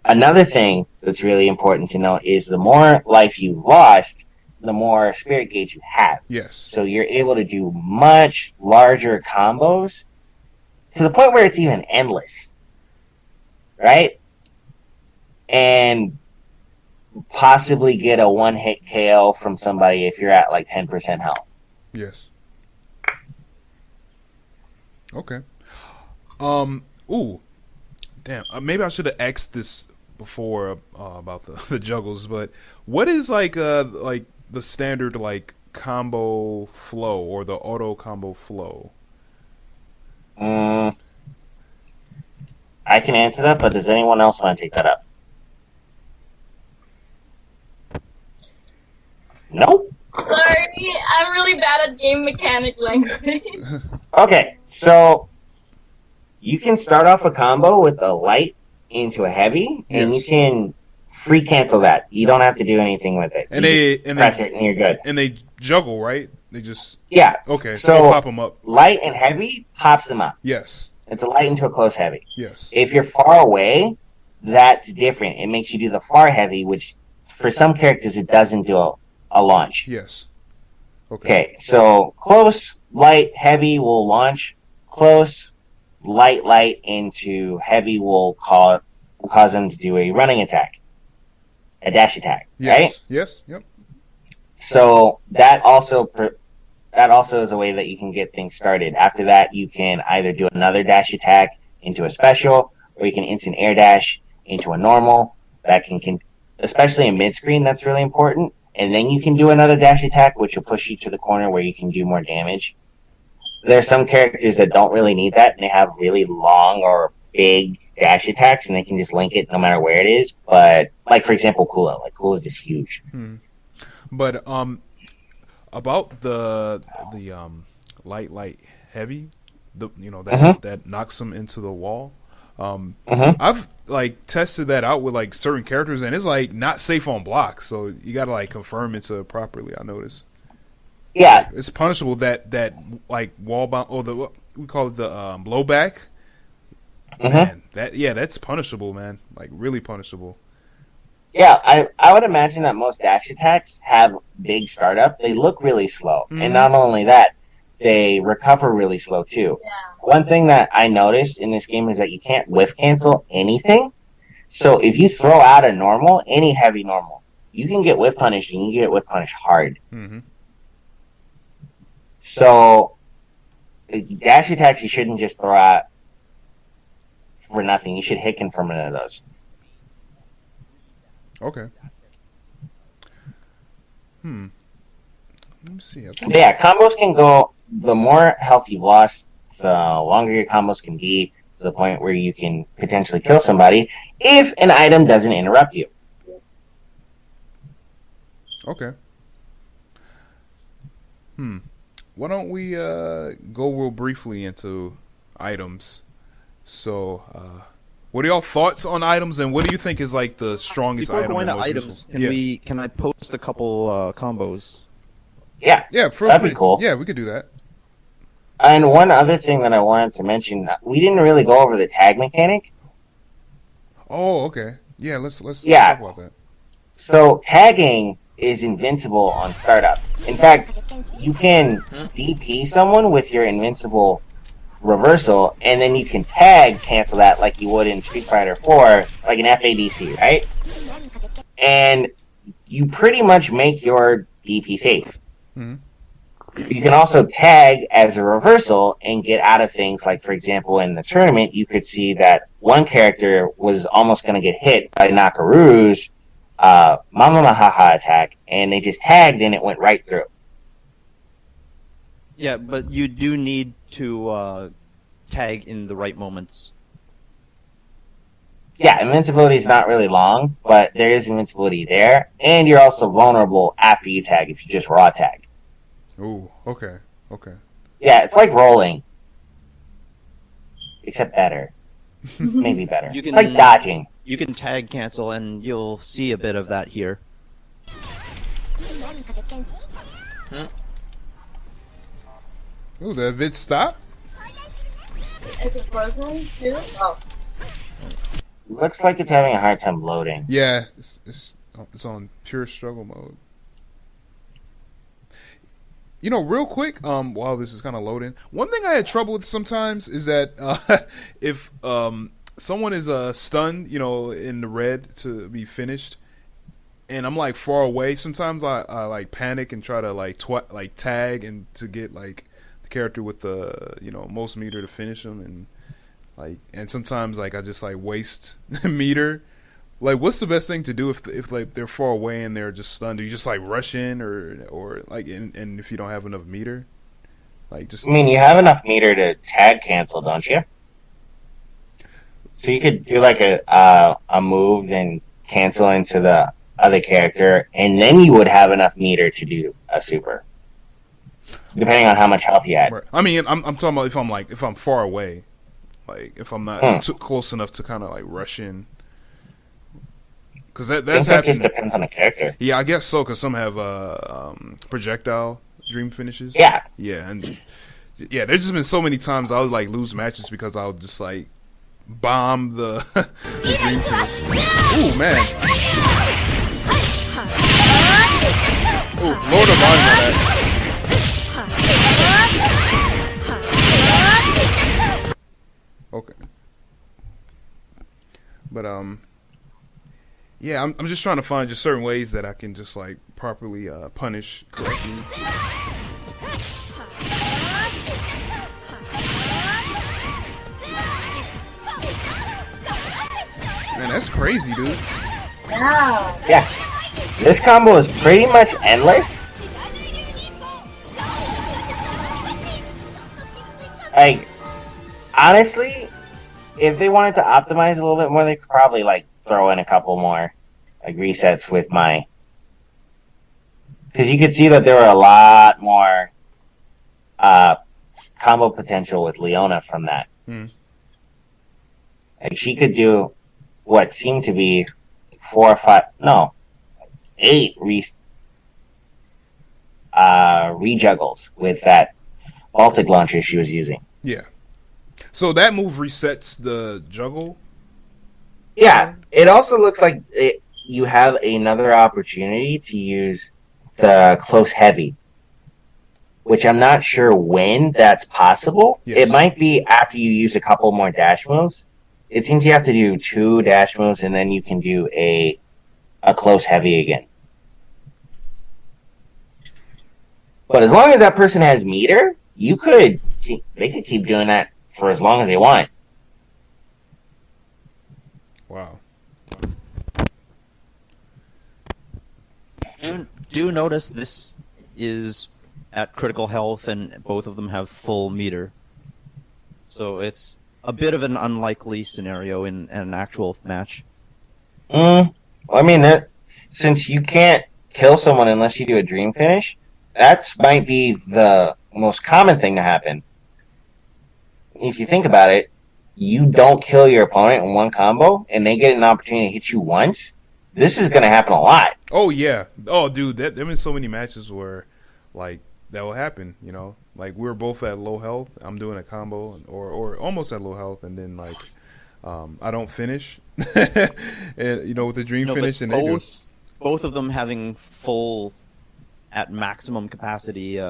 Another thing that's really important to note is the more life you've lost, the more spirit gauge you have. Yes. So you're able to do much larger combos to the point where it's even endless. Right? And possibly get a one-hit KO from somebody if you're at like 10% health. Yes. Okay. Ooh. Damn. Maybe I should have asked this before about the juggles, but what is like the standard like combo flow or the auto combo flow? I can answer that, but does anyone else want to take that up? Nope. Sorry, I'm really bad at game mechanic language. Okay, so you can start off a combo with a light into a heavy, and you can free cancel that. You don't have to do anything with it. And you press it, and you're good. And they juggle, right? They just Okay. So they'll pop them up. Light and heavy pops them up. Yes. It's a light into a close heavy. Yes. If you're far away, that's different. It makes you do the far heavy, which for some characters it doesn't do a launch. Yes. Okay, so close, light, heavy will launch. Close, light into heavy will cause them to do a running attack, a dash attack. Yes. Right? Yes. Yep. So that also is a way that you can get things started. After that, you can either do another dash attack into a special, or you can instant air dash into a normal. That can especially in mid screen, that's really important. And then you can do another dash attack, which will push you to the corner where you can do more damage. There are some characters that don't really need that, and they have really long or big dash attacks, and they can just link it no matter where it is. But, like, for example, Kula. Like, Kula is just huge. But, about the light, heavy, that knocks them into the wall. I've like tested that out with like certain characters, and it's like not safe on block, so you gotta like confirm it properly. I noticed. Yeah, like, it's punishable that like wall bound or what we call it the blowback. Man, that's punishable, man. Like really punishable. Yeah, I would imagine that most dash attacks have big startup. They look really slow. And not only that, they recover really slow too. Yeah. One thing that I noticed in this game is that you can't whiff cancel anything. So if you throw out a normal, any heavy normal, you can get whiff punished, and you can get whiff punished hard. So dash attacks you shouldn't just throw out for nothing. You should hit confirm one of those. Okay. Let me see. But yeah, combos can go. The more health you've lost, the longer your combos can be, to the point where you can potentially kill somebody if an item doesn't interrupt you. Okay. Why don't we go real briefly into items? So, what are y'all thoughts on items, and what do you think is like the strongest Before item? going to most items, useful? can I post a couple combos? Yeah, Yeah, for that'd free. be cool. Yeah, we could do that. And one other thing that I wanted to mention, we didn't really go over the tag mechanic. Oh, okay. Yeah, let's talk about that. So tagging is invincible on startup. In fact, you can DP someone with your invincible reversal, and then you can tag cancel that like you would in Street Fighter 4, like an FADC, right? And you pretty much make your DP safe. You can also tag as a reversal and get out of things, like, for example, in the tournament, you could see that one character was almost going to get hit by Nakaru's Mama Mahaha attack, and they just tagged and it went right through. Yeah, but you do need to tag in the right moments. Yeah, invincibility is not really long, but there is invincibility there, and you're also vulnerable after you tag if you just raw tag. Ooh, okay. Yeah, it's like rolling. Except better. Maybe better. You can, it's like dodging. You can tag cancel, and you'll see a bit of that here. Ooh, the vid stop? Is it frozen too? Oh. Looks like it's having a hard time loading. Yeah, it's on pure struggle mode. You know, real quick, while this is kind of loading, one thing I had trouble with sometimes is that if someone is stunned, you know, in the red to be finished, and I'm like far away, sometimes I like panic and try to like tag and to get like the character with the most meter to finish them, and sometimes like I just like waste meter. Like, what's the best thing to do if like they're far away and they're just stunned? Do you just like rush in or like and if you don't have enough meter, like just? I mean, you have enough meter to tag cancel, don't you? So you could do like a move, then cancel into the other character, and then you would have enough meter to do a super, depending on how much health you had. Right. I mean, I'm talking about if I'm far away, like if I'm not too close enough to kind of like rush in. Because that's that just depends on the character. Yeah, I guess so. Because some have projectile dream finishes. Yeah. Yeah, and yeah, there's just been so many times I would like lose matches because I would just like bomb the, the dream finish. Ooh, man. Ooh, Lord of Mine on that. Okay. But yeah, I'm just trying to find just certain ways that I can just like properly punish correctly. Man, that's crazy, dude. Yeah. Yeah. This combo is pretty much endless. Like, honestly, if they wanted to optimize a little bit more, they could probably like throw in a couple more like resets with my, because you could see that there were a lot more combo potential with Leona from that. Like, she could do what seemed to be 8 rejuggles with that Baltic launcher she was using. Yeah. So that move resets the juggle? Yeah. It also looks like you have another opportunity to use the close heavy, which I'm not sure when that's possible. Yes. It might be after you use a couple more dash moves. It seems you have to do 2 dash moves, and then you can do a close heavy again. But as long as that person has meter, they could keep doing that for as long as they want. Wow. Do notice this is at critical health, and both of them have full meter. So it's a bit of an unlikely scenario in an actual match. I mean, since you can't kill someone unless you do a dream finish, that might be the most common thing to happen. If you think about it, you don't kill your opponent in one combo, and they get an opportunity to hit you once. This is going to happen a lot. Oh yeah. Oh dude, there have been so many matches where, like, that will happen. You know, like we're both at low health. I'm doing a combo, or almost at low health, and then like, I don't finish, and with the dream finish, and they do. Both of them having full, at maximum capacity,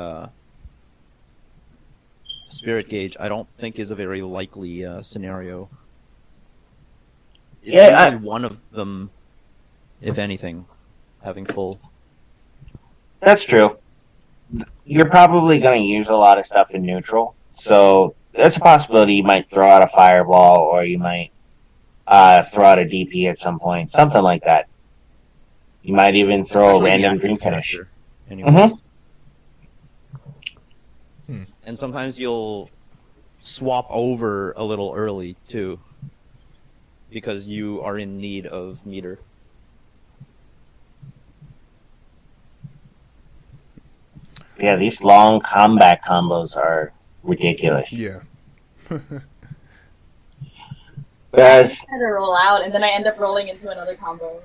spirit gauge, I don't think is a very likely scenario. It's usually one of them, if anything, having full. That's true. You're probably going to use a lot of stuff in neutral, so that's a possibility. You might throw out a fireball, or you might throw out a DP at some point, something like that. You might even throw a random dream finish. And sometimes you'll swap over a little early too, because you are in need of meter. Yeah, these long combat combos are ridiculous. Yeah. Whereas, I try to roll out, and then I end up rolling into another combo.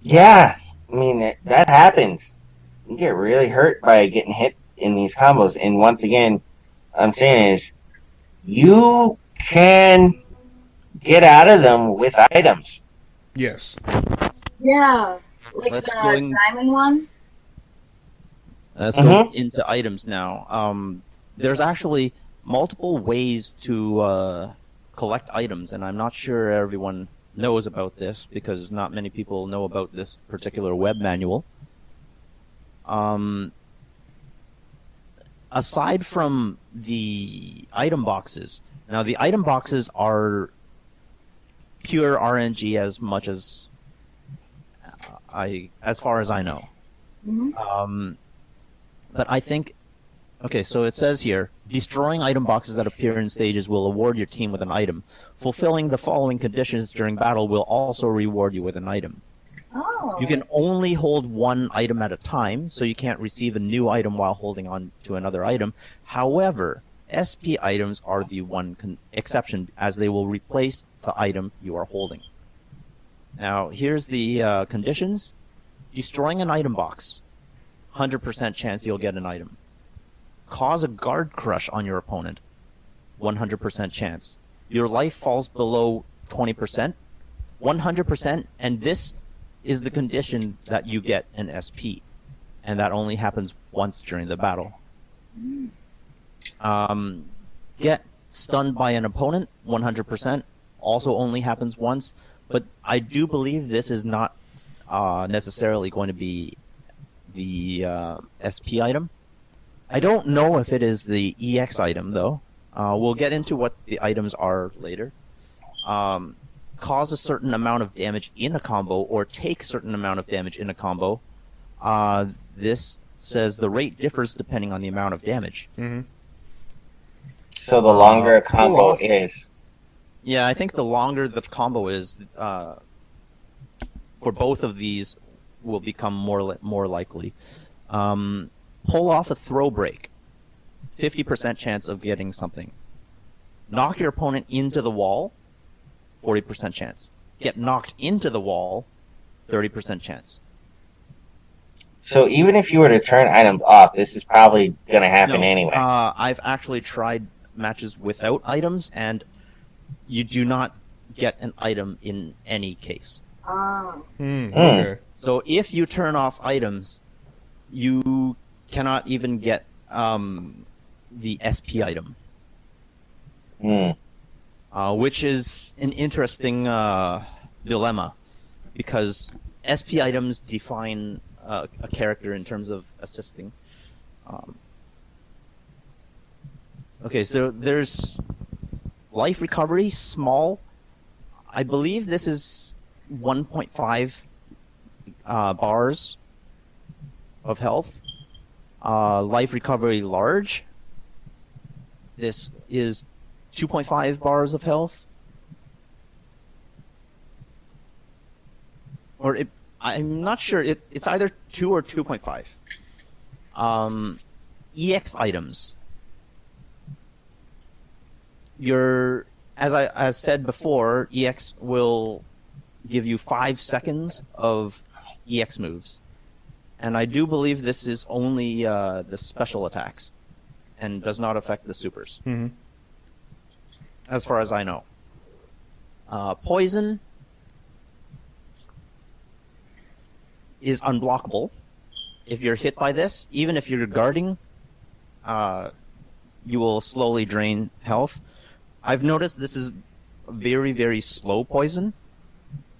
yeah, I mean, that happens. You get really hurt by getting hit in these combos. And once again, I'm saying is, you can get out of them with items. Yes. Yeah, like Let's the going- diamond one. Let's go into items now. There's actually multiple ways to collect items, and I'm not sure everyone knows about this because not many people know about this particular web manual. Aside from the item boxes, now the item boxes are pure RNG as much as as far as I know. But I think, okay, so it says here, destroying item boxes that appear in stages will award your team with an item. Fulfilling the following conditions during battle will also reward you with an item. Oh. You can only hold one item at a time, so you can't receive a new item while holding on to another item. However, SP items are the one exception, as they will replace the item you are holding. Now, here's the conditions. Destroying an item box. 100% chance you'll get an item. Cause a guard crush on your opponent. 100% chance. Your life falls below 20%. 100%, and this is the condition that you get an SP. And that only happens once during the battle. Get stunned by an opponent. 100%. Also only happens once. But I do believe this is not necessarily going to be the SP item. I don't know if it is the EX item, though. We'll get into what the items are later. Cause a certain amount of damage in a combo, or take a certain amount of damage in a combo. This says the rate differs depending on the amount of damage. Mm-hmm. So the longer a combo is... Yeah, I think the longer the combo is, for both of these, will become more likely. Pull off a throw break. 50% chance of getting something. Knock your opponent into the wall. 40% chance. Get knocked into the wall. 30% chance. So even if you were to turn items off, this is probably going to happen anyway. I've actually tried matches without items, and you do not get an item in any case. Okay. So if you turn off items, you cannot even get the SP item, which is an interesting dilemma, because SP items define a character in terms of assisting. Okay, so there's life recovery, small. I believe this is 1.5 bars of health. Life recovery, large. This is 2.5 bars of health. Or I'm not sure. It's either 2 or 2.5. EX items. As I said before, EX will give you 5 seconds of EX moves. And I do believe this is only the special attacks and does not affect the supers. As far as I know. Poison is unblockable. If you're hit by this, even if you're guarding, you will slowly drain health. I've noticed this is very, very slow poison,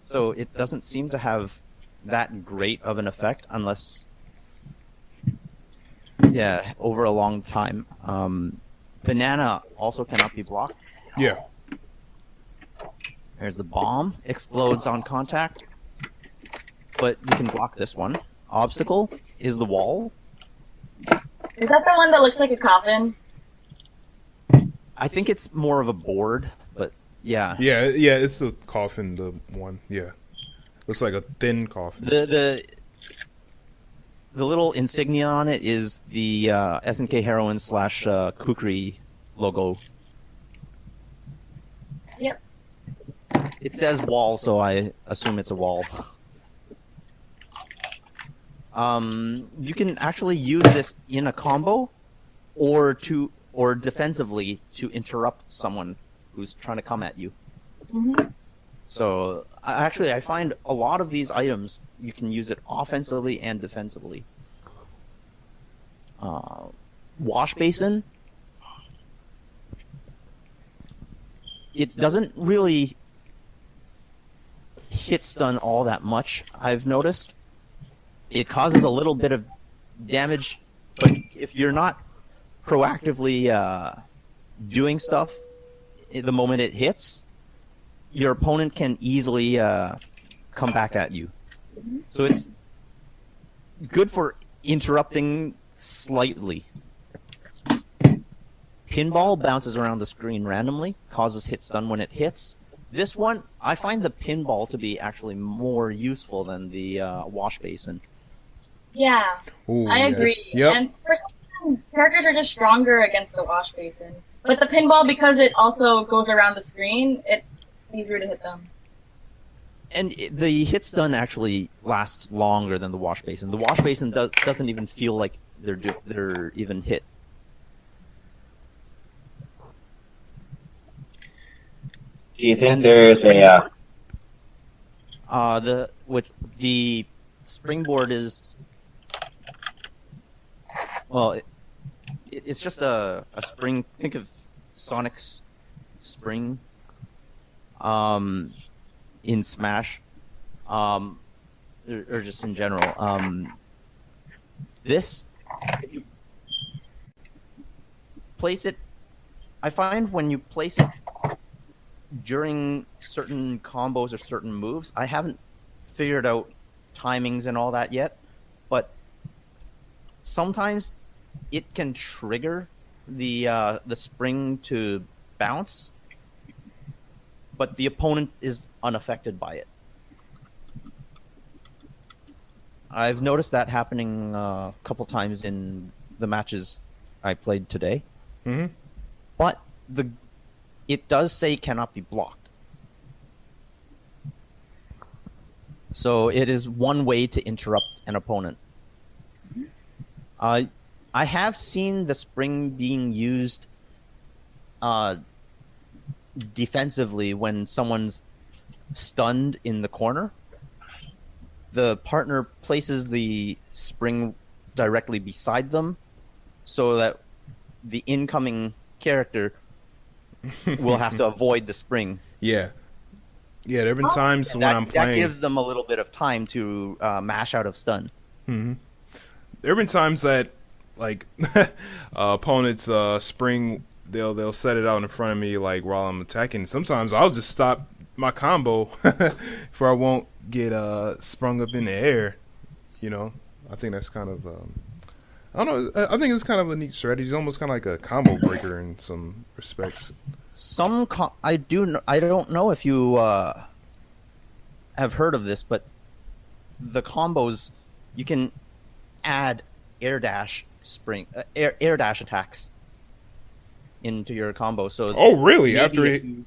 so it doesn't seem to have that great of an effect unless, over a long time. Banana also cannot be blocked. Yeah. There's the bomb. Explodes on contact, but you can block this one. Obstacle is the wall. Is that the one that looks like a coffin? I think it's more of a board, but yeah. Yeah, it's the coffin, the one. Yeah. Looks like a thin coffin. The little insignia on it is the SNK Heroines / Kukri logo. Yep. It says wall, so I assume it's a wall. You can actually use this in a combo, or defensively to interrupt someone who's trying to come at you. So I find a lot of these items you can use it offensively and defensively. Wash basin. It doesn't really hit stun all that much, I've noticed. It causes a little bit of damage, but if you're not proactively doing stuff the moment it hits, your opponent can easily come back at you. So it's good for interrupting slightly. Pinball bounces around the screen randomly, causes hit stun when it hits. This one, I find the pinball to be actually more useful than the wash basin. Yeah, Ooh, I agree. Yep. And for some reason, characters are just stronger against the wash basin. But the pinball, because it also goes around the screen, it's easier to hit them. And the hit stun actually lasts longer than the wash basin. The wash basin doesn't even feel like they're even hit. Do you think there's a the springboard is, well, it's just a spring. Think of Sonic's spring in Smash, or just in general. This, if you place it, I find when you place it during certain combos or certain moves, I haven't figured out timings and all that yet, but sometimes it can trigger the spring to bounce, but the opponent is unaffected by it. I've noticed that happening a couple times in the matches I played today. Mm-hmm. But it does say cannot be blocked. So it is one way to interrupt an opponent. I have seen the spring being used defensively when someone's stunned in the corner. the partner places the spring directly beside them so that the incoming character will have to avoid the spring. Yeah. Yeah, there have been times when I'm playing. That gives them a little bit of time to mash out of stun. Mm-hmm. There have been times that, like, opponents spring, they'll set it out in front of me, like, while I'm attacking. Sometimes I'll just stop my combo for I won't get sprung up in the air. You know, I think that's kind of, I don't know, I think it's kind of a neat strategy. It's almost kind of like a combo breaker in some respects. I don't know if you have heard of this, but the combos, you can add air dash attacks into your combo. So really? After you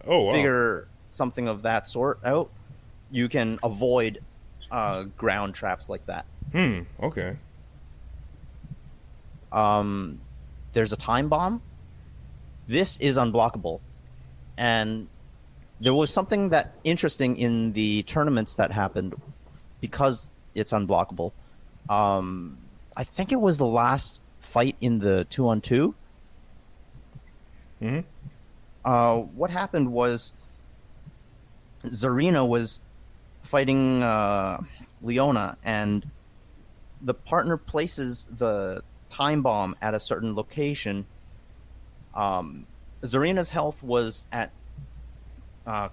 figure something of that sort out, you can avoid ground traps like that. Okay. There's a time bomb. This is unblockable, and there was something that interesting in the tournaments that happened because it's unblockable. I think it was the last fight in the 2-on-2. What happened was Zarina was fighting Leona, and the partner places the time bomb at a certain location. Zarina's health was at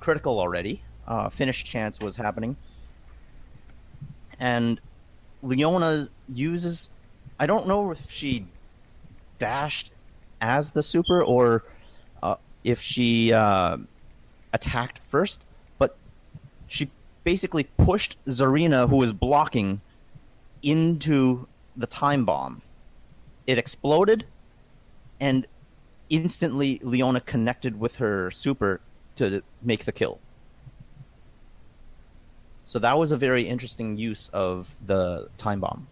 critical already. Finish chance was happening. And Leona uses... I don't know if she dashed as the super or if she attacked first, but she basically pushed Zarina, who was blocking, into the time bomb. It exploded, and instantly Leona connected with her super to make the kill. So that was a very interesting use of the time bomb.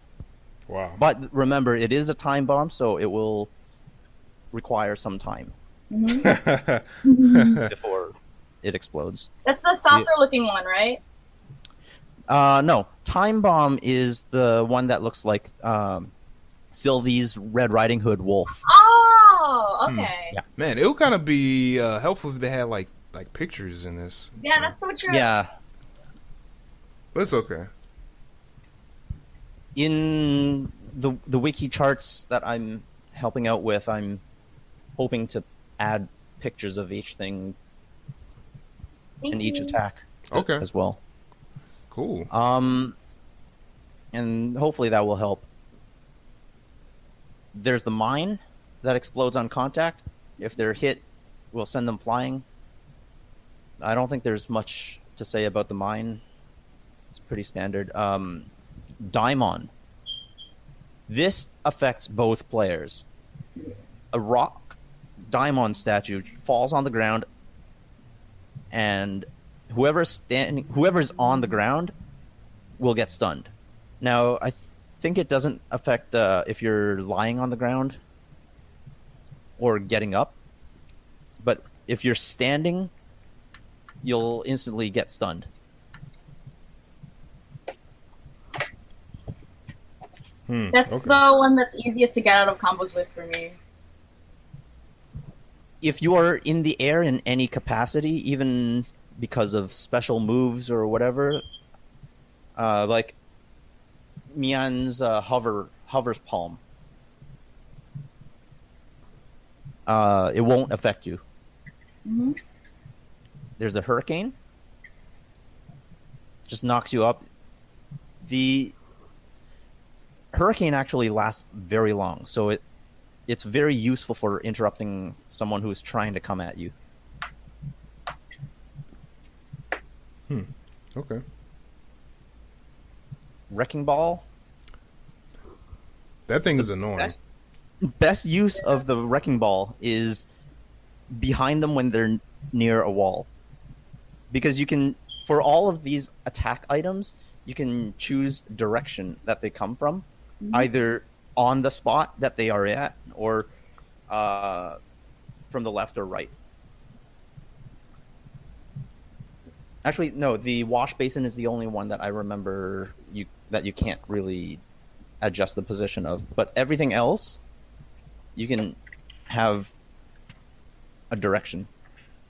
Wow. But remember, it is a time bomb, so it will require some time before it explodes. That's the saucer-looking one, right? No. Time bomb is the one that looks like Sylvie's Red Riding Hood wolf. Oh, okay. Yeah. Man, it would kind of be helpful if they had like pictures in this. Yeah, that's so true. Yeah. But it's okay. In the wiki charts that I'm helping out with, I'm hoping to add pictures of each thing and each attack as well. Cool. And hopefully that will help. There's the mine that explodes on contact. If they're hit, we'll send them flying. I don't think there's much to say about the mine. It's pretty standard. Daimon. This affects both players. A rock Daimon statue falls on the ground, and whoever's on the ground will get stunned. Now, I think it doesn't affect if you're lying on the ground or getting up, but if you're standing, you'll instantly get stunned. That's the one that's easiest to get out of combos with for me. If you are in the air in any capacity, even because of special moves or whatever, like Mian's hover's palm, it won't affect you. Mm-hmm. There's a hurricane, just knocks you up. The hurricane actually lasts very long, so it's very useful for interrupting someone who's trying to come at you. Okay. Wrecking ball. That thing is annoying. Best use of the wrecking ball is behind them when they're near a wall. Because you can, for all of these attack items, you can choose direction that they come from. Either on the spot that they are at, or from the left or right. Actually, no. The wash basin is the only one that I remember that you can't really adjust the position of. But everything else, you can have a direction.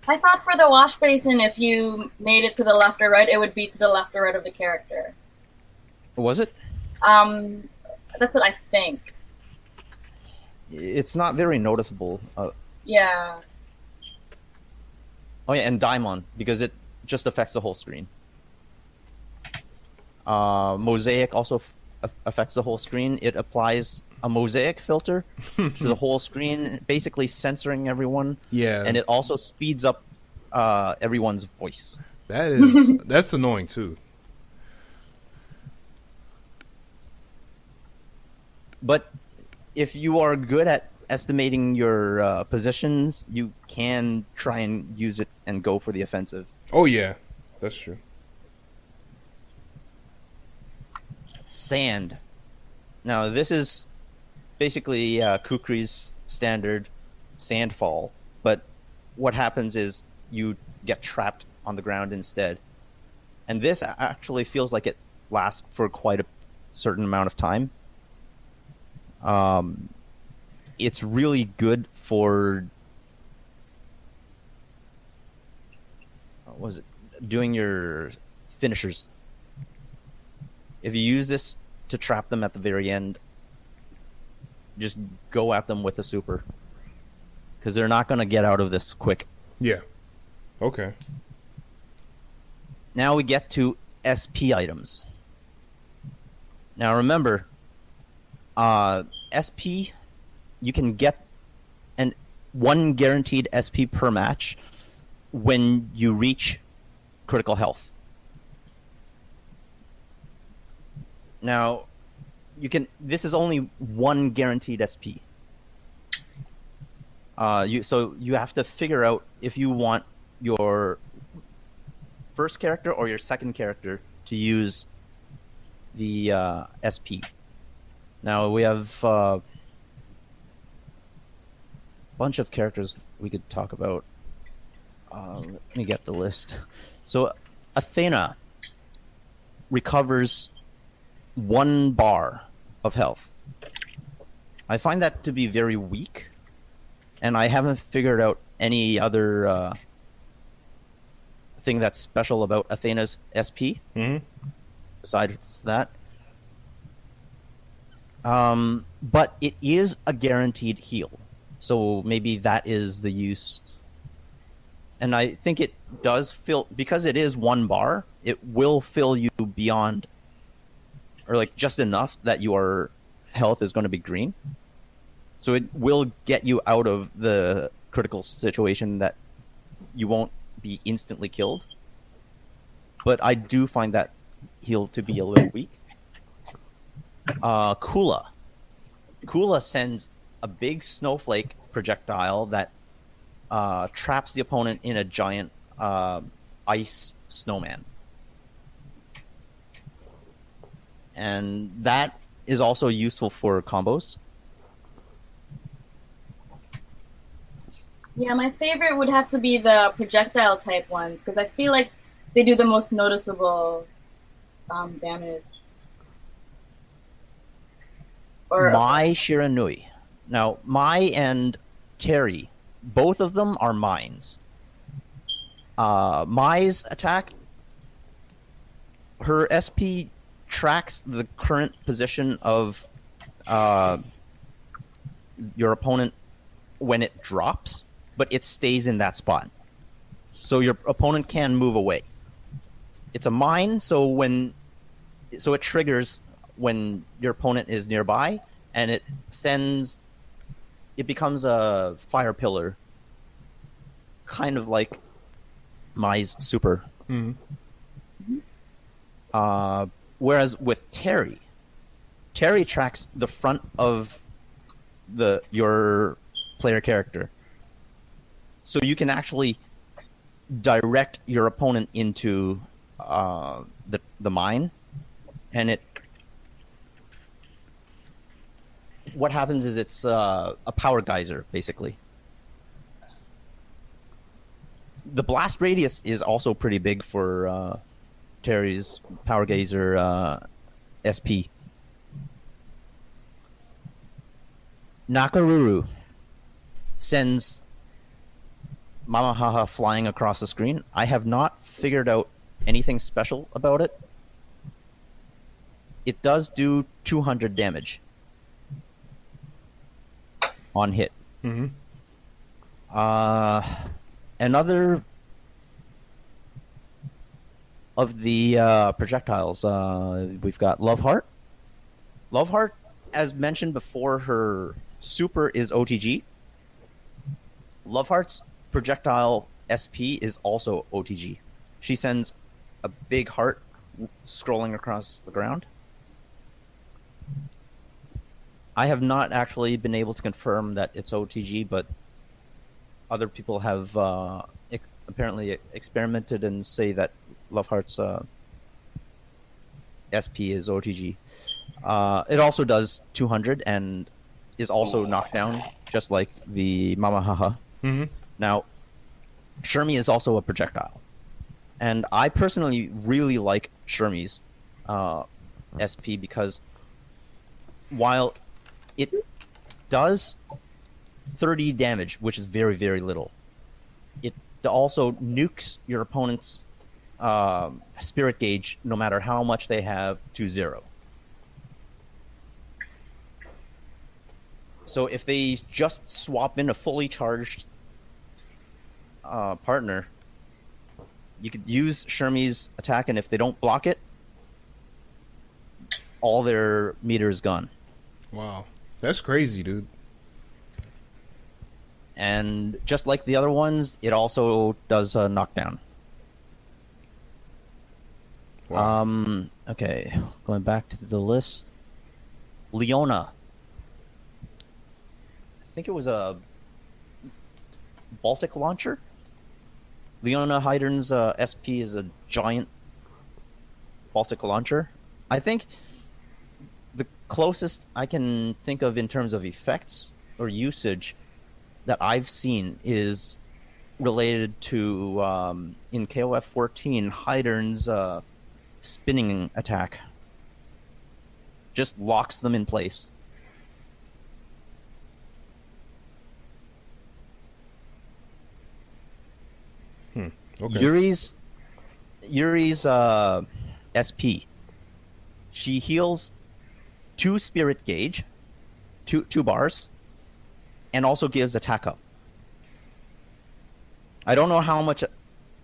I thought for the wash basin, if you made it to the left or right, it would be to the left or right of the character. Was it? That's what I think. It's not very noticeable. Yeah. Oh yeah, and Daimon, because it just affects the whole screen. Mosaic also affects the whole screen. It applies a mosaic filter to the whole screen, basically censoring everyone. Yeah. And it also speeds up everyone's voice. That's annoying too. But if you are good at estimating your positions, you can try and use it and go for the offensive. Oh yeah, that's true. Sand. Now this is basically Kukri's standard sandfall, but what happens is you get trapped on the ground instead. And this actually feels like it lasts for quite a certain amount of time. It's really good for doing your finishers. If you use this to trap them at the very end, just go at them with a super, because they're not going to get out of this quick. Yeah. Okay. Now we get to SP items. Now remember, SP, you can get one guaranteed SP per match when you reach critical health. Now, this is only one guaranteed SP. So you have to figure out if you want your first character or your second character to use the SP. Now we have a bunch of characters we could talk about. Let me get the list. So Athena recovers 1 bar of health. I find that to be very weak, and I haven't figured out any other thing that's special about Athena's SP. Mm-hmm. Besides that. But it is a guaranteed heal, so maybe that is the use. And I think it does fill, because it is 1 bar, it will fill you beyond, or like just enough that your health is going to be green. So it will get you out of the critical situation that you won't be instantly killed. But I do find that heal to be a little weak. Kula. Kula sends a big snowflake projectile that traps the opponent in a giant ice snowman. And that is also useful for combos. Yeah, my favorite would have to be the projectile type ones, because I feel like they do the most noticeable damage. Mai Shiranui. Now, Mai and Terry, both of them are mines. Mai's attack, her SP tracks the current position of your opponent when it drops, but it stays in that spot. So your opponent can move away. It's a mine, so it triggers when your opponent is nearby, and it becomes a fire pillar, kind of like Mai's super. Mm-hmm. Whereas with Terry tracks the front of your player character, so you can actually direct your opponent into the mine, and what happens is it's a power geyser, basically. The blast radius is also pretty big for Terry's Power Gazer SP. Nakaruru sends Mamahaha flying across the screen. I have not figured out anything special about it. It does do 200 damage on hit. Mm-hmm. Another of the projectiles, we've got Love Heart. Love Heart, as mentioned before, her super is OTG. Love Heart's projectile SP is also OTG. She sends a big heart scrolling across the ground. I have not actually been able to confirm that it's OTG, but other people have apparently experimented and say that Love Heart's SP is OTG. It also does 200 and is also knocked down, just like the Mamahaha. Mm-hmm. Now, Shermie is also a projectile. And I personally really like Shermie's SP because while it does 30 damage, which is very, very little, it also nukes your opponent's spirit gauge, no matter how much they have, to 0. So if they just swap in a fully charged partner, you could use Shermie's attack, and if they don't block it, all their meter is gone. Wow. That's crazy, dude. And just like the other ones, it also does a knockdown. Wow. Okay, going back to the list. Leona. I think it was a Baltic launcher. Leona Heiden's SP is a giant Baltic launcher. I think the closest I can think of in terms of effects or usage that I've seen is related to in KOF 14 Heiden's spinning attack. Just locks them in place. Okay. Yuri's SP. She heals 2 spirit gauge, 2 bars, and also gives attack up. I don't know how much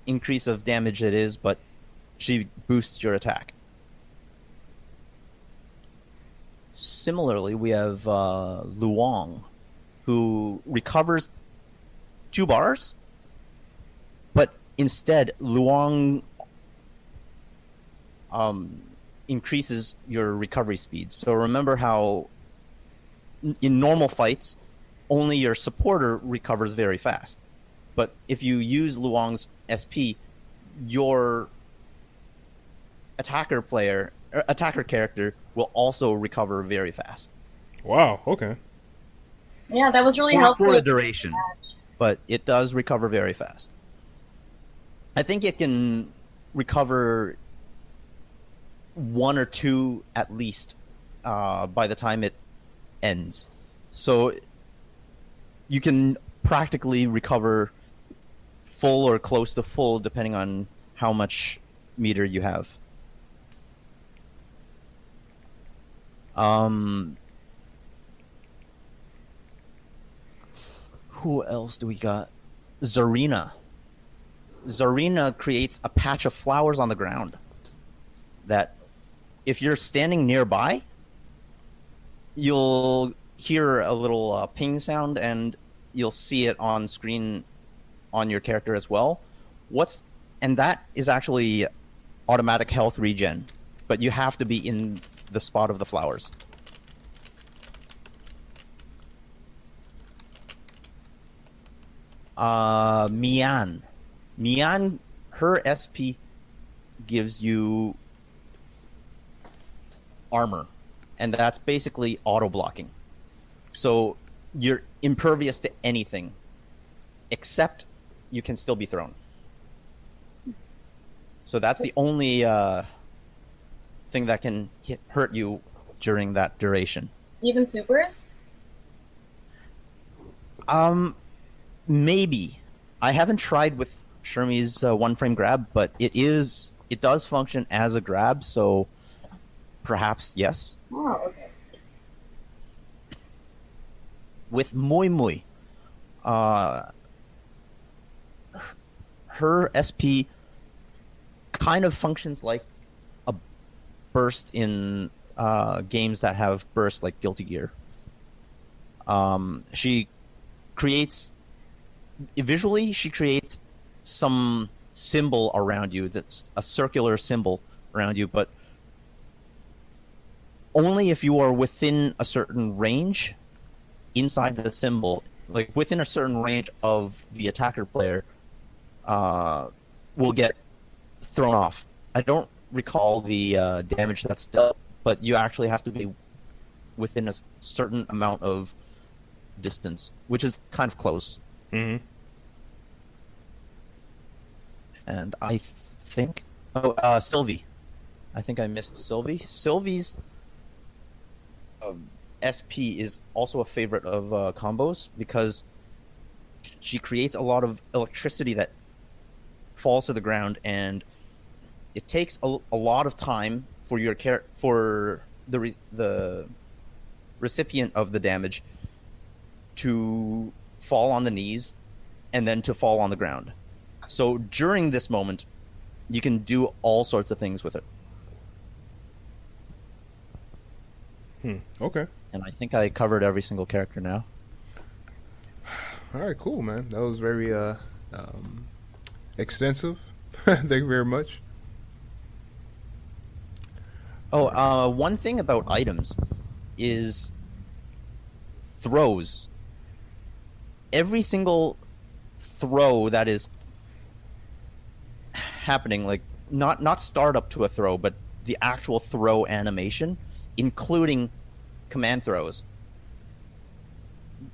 increase of damage it is, but she boosts your attack. Similarly, we have Luong, who recovers 2 bars, but instead, Luong increases your recovery speed. So remember how in normal fights, only your supporter recovers very fast. But if you use Luong's SP, your attacker character will also recover very fast. Wow, okay. Yeah, that was really helpful. For a duration, but it does recover very fast. I think it can recover 1 or 2 at least by the time it ends. So you can practically recover full or close to full depending on how much meter you have. Who else do we got? Zarina. Zarina creates a patch of flowers on the ground that if you're standing nearby, you'll hear a little ping sound and you'll see it on screen on your character as well. And that is actually automatic health regen, but you have to be in the spot of the flowers. Mian, her SP gives you armor, and that's basically auto blocking. So you're impervious to anything, except you can still be thrown. So that's the only thing that can hurt you during that duration. Even supers? Maybe. I haven't tried with Shermie's one frame grab, but it does function as a grab, so perhaps yes. Oh, okay. With Moi Moi, her SP kind of functions like a burst in games that have burst, like Guilty Gear. She creates some symbol around you, that's a circular symbol around you, but only if you are within a certain range inside the symbol, like within a certain range of the attacker player, will get thrown off. I don't recall the damage that's dealt, but you actually have to be within a certain amount of distance, which is kind of close. Mm-hmm. And I think... Sylvie. I think I missed Sylvie. Sylvie's SP is also a favorite of combos because she creates a lot of electricity that falls to the ground, and it takes a lot of time for the recipient of the damage to fall on the knees and then to fall on the ground. So during this moment, you can do all sorts of things with it. Okay. And I think I covered every single character now. All right, cool, man. That was very extensive. Thank you very much. Oh, one thing about items is throws. Every single throw that is happening, like not startup to a throw, but the actual throw animation, including command throws,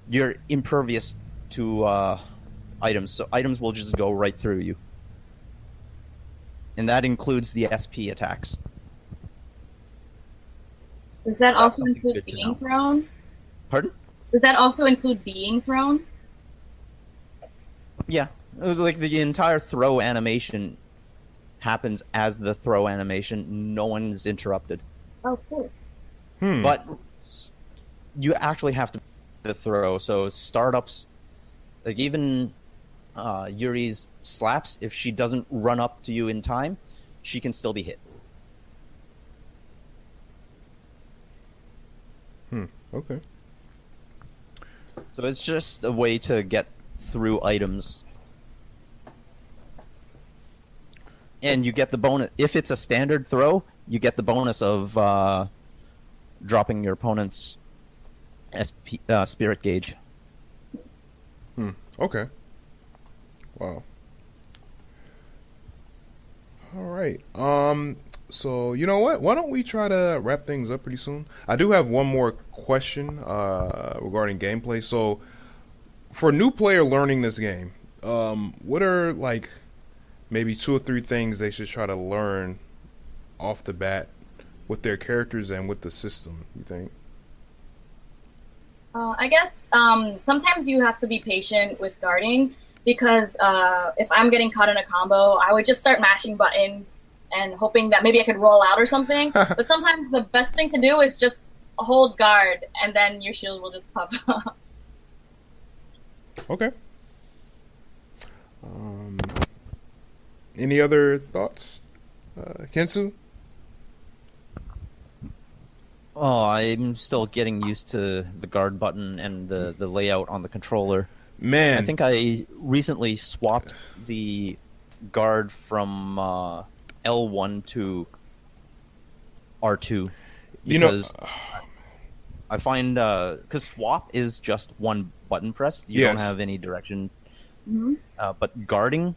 you're impervious to items, so items will just go right through you. And that includes the SP attacks. Does that That's also something include good to being know. thrown? Pardon? Does that also include being thrown? Yeah, like the entire throw animation happens as the throw animation. No one's interrupted. Oh, cool. But you actually have to throw. So startups, like even Yuri's slaps, if she doesn't run up to you in time, she can still be hit. Okay. So it's just a way to get through items. And you get the bonus. If it's a standard throw, you get the bonus of dropping your opponent's spirit gauge. Okay. Wow. All right. So you know what? Why don't we try to wrap things up pretty soon? I do have one more question regarding gameplay. So for a new player learning this game, what are like maybe 2 or 3 things they should try to learn off the bat with their characters and with the system, you think? I guess sometimes you have to be patient with guarding, because if I'm getting caught in a combo, I would just start mashing buttons and hoping that maybe I could roll out or something. But sometimes the best thing to do is just hold guard, and then your shield will just pop up. Okay. Any other thoughts, Kensu? Oh, I'm still getting used to the guard button and the layout on the controller. Man, I think I recently swapped the guard from L1 to R2 because I find because swap is just one button press. You don't have any direction. Mm-hmm. But guarding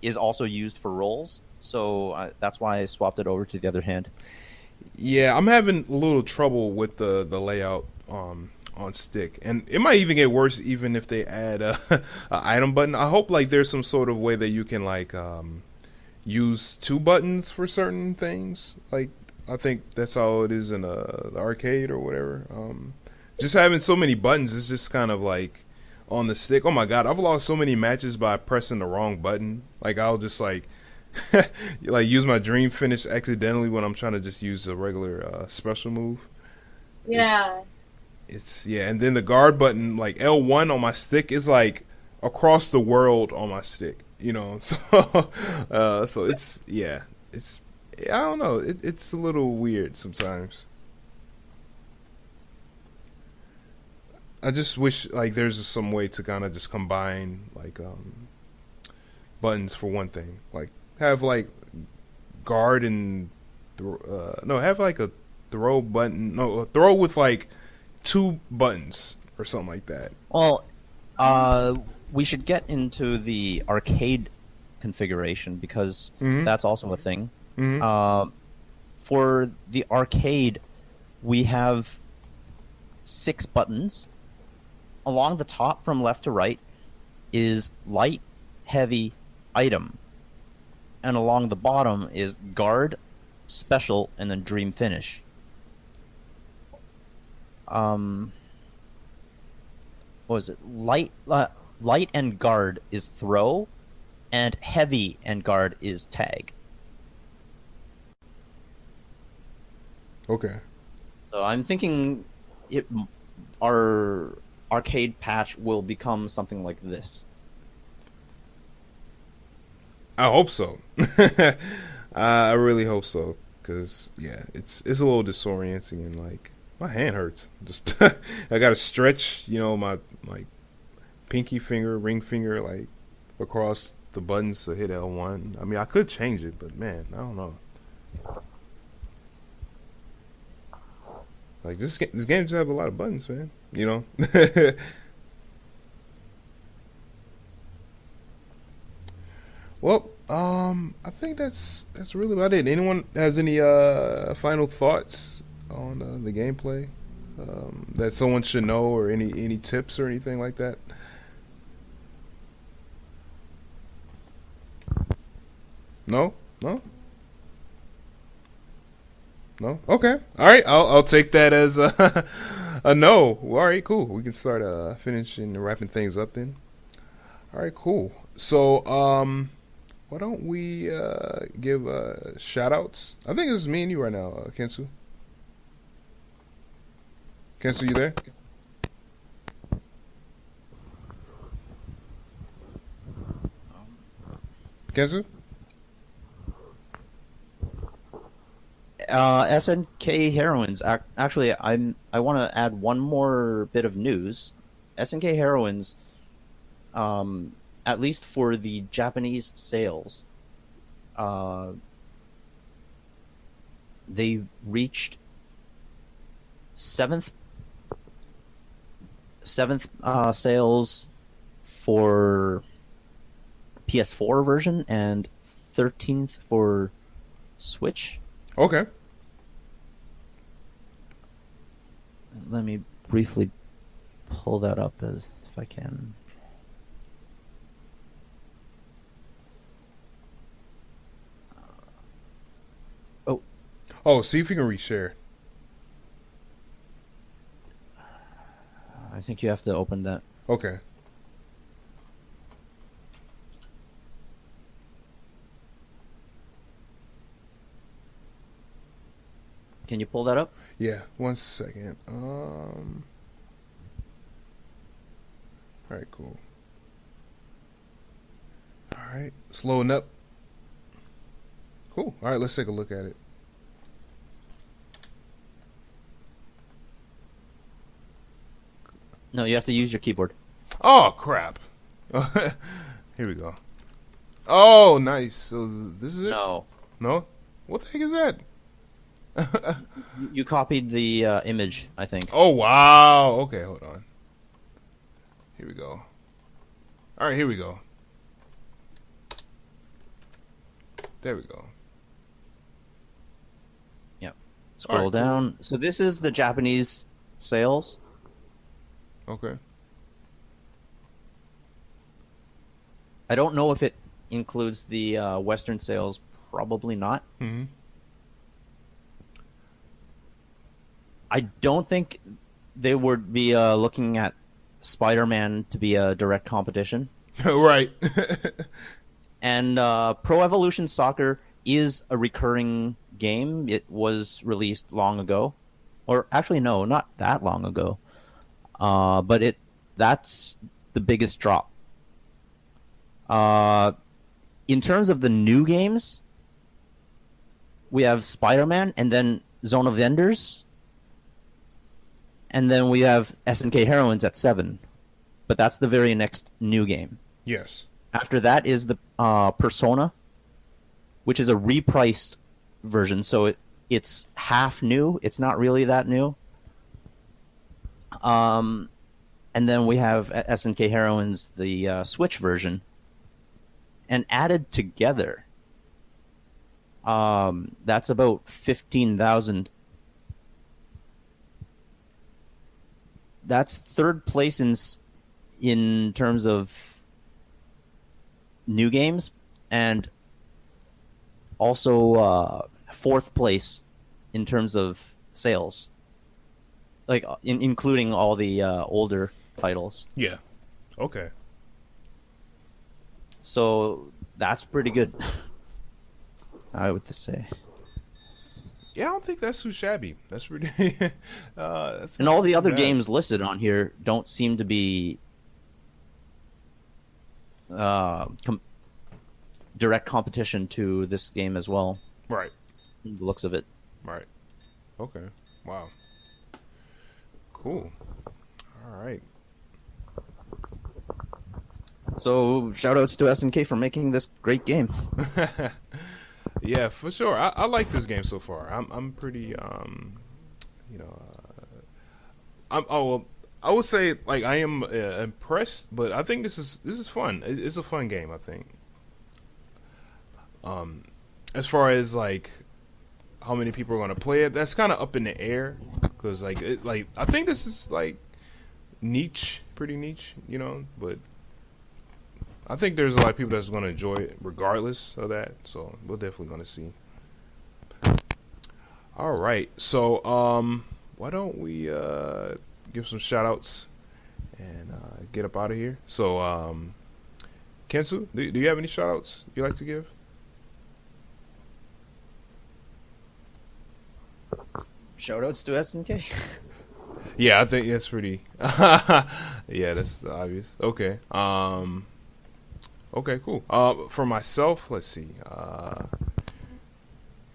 is also used for rolls, so that's why I swapped it over to the other hand. Yeah, I'm having a little trouble with the layout on stick, and it might even get worse even if they add a item button. I hope like there's some sort of way that you can like use 2 buttons for certain things. Like I think that's how it is in the arcade or whatever. Just having so many buttons is just kind of like on the stick. Oh my god, I've lost so many matches by pressing the wrong button. Like I'll just like like use my dream finish accidentally when I'm trying to just use a regular special move. Yeah. And then the guard button, like L1 on my stick, is like across the world on my stick. You know, so so it's I don't know. It's a little weird sometimes. I just wish like there's some way to kind of just combine like buttons for one thing. Like have like guard and have like a throw button. No, a throw with like 2 buttons or something like that. Well, we should get into the arcade configuration because that's also a thing. For the arcade, we have 6 buttons. Along the top from left to right is light, heavy, item. And along the bottom is guard, special, and then dream finish. What was it? Light and guard is throw, and heavy and guard is tag. Okay. So I'm thinking our arcade patch will become something like this. I hope so. I really hope so, because yeah, it's a little disorienting and like my hand hurts. Just I gotta stretch, you know, my pinky finger, ring finger, like across the buttons to hit L1. I mean, I could change it, but man, I don't know. Like this game just have a lot of buttons, man. You know. Well, I think that's really about it. Anyone has any final thoughts on the gameplay that someone should know, or any tips or anything like that? No. Okay. All right. I'll take that as a no. All right. Cool. We can start finishing and wrapping things up then. All right. Cool. So why don't we give shout outs? I think it's me and you right now, Kensu. Kensu, you there? Kensu? SNK Heroines. Actually, I want to add one more bit of news. SNK Heroines, at least for the Japanese sales, they reached seventh sales for PS4 version and 13th for Switch. Okay. Let me briefly pull that up if I can. Oh, see if you can reshare. I think you have to open that. Okay. Can you pull that up? Yeah, 1 second. All right, cool. All right, it's loading up. Cool. All right, let's take a look at it. No, you have to use your keyboard. Oh, crap. Here we go. Oh, nice. So this is it? No. No? What the heck is that? You copied the image, I think. Oh, wow. Okay, hold on. Here we go. All right, here we go. There we go. Yep. Scroll right, down. cool. So this is the Japanese sales. Okay. I don't know if it includes the Western sales, probably not. Mm-hmm. I don't think they would be looking at Spider-Man to be a direct competition. Right. And Pro Evolution Soccer is a recurring game. It was released long ago. Or actually, no, not that long ago. But that's the biggest drop. In terms of the new games, we have Spider-Man and then Zone of the Enders. And then we have SNK Heroines at 7. But that's the very next new game. Yes. After that is the Persona, which is a repriced version, so it's half new. It's not really that new. And then we have SNK Heroines, the Switch version. And added together, that's about 15,000. That's third place in terms of new games, and also fourth place in terms of sales, like including all the older titles. Yeah. Okay. So that's pretty good, I would say. Yeah, I don't think that's too shabby. That's pretty. That's And all the other bad. games listed on here don't seem to be direct competition to this game as well. Right. From the looks of it. Right. Okay. Wow. Cool. All right. So shoutouts to SNK for making this great game. Yeah, for sure. I like this game so far. I'm pretty I would say like I am impressed, but I think this is fun. It's a fun game, I think. As far as like how many people are going to play it, that's kind of up in the air because like I think this is like niche, pretty niche, but I think there's a lot of people that's going to enjoy it regardless of that, so we're definitely going to see. All right, so why don't we give some shout outs and get up out of here. So Kensu, do you have any shout outs you'd like to give? Shoutouts to SNK. Yeah, I think that's pretty yeah, that's obvious. Okay. Okay, cool. For myself, let's see.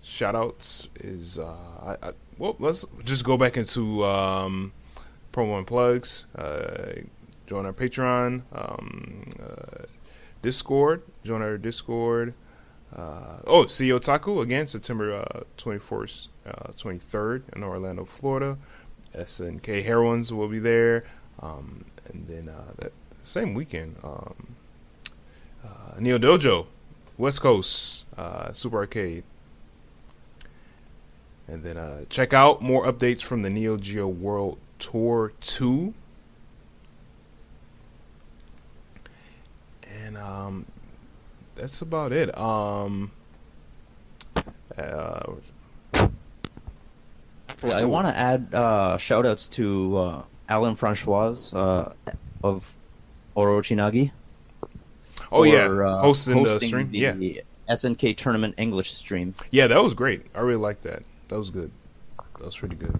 Shoutouts is well, let's just go back into promo and plugs. Join our Patreon, Discord. Join our Discord. CEOTaku again, September 24th, 23rd in Orlando, Florida. SNK Heroines will be there, and then that same weekend, Neo Dojo, West Coast, Super Arcade. And then check out more updates from the Neo Geo World Tour 2. And that's about it. I want to add shoutouts to Alan Francois of Orochinagi. Oh yeah, hosting the stream. The SNK Tournament English stream. Yeah, that was great. I really liked that. That was good. That was pretty good.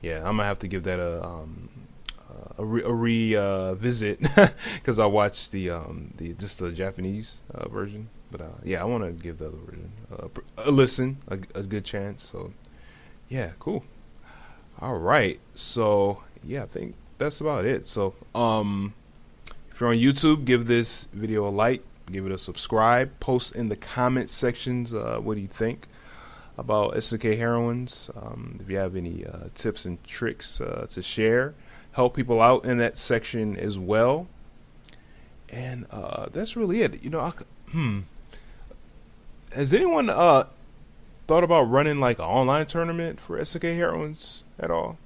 Yeah, I'm gonna have to give that a revisit because I watched the just the Japanese version. But yeah, I want to give the other version a listen, a good chance. So yeah, cool. All right, so yeah, I think that's about it. So if you're on YouTube, give this video a like, give it a subscribe, post in the comment sections what do you think about SNK Heroines. If you have any tips and tricks to share, help people out in that section as well. And that's really it. Has anyone thought about running like an online tournament for SNK Heroines at all,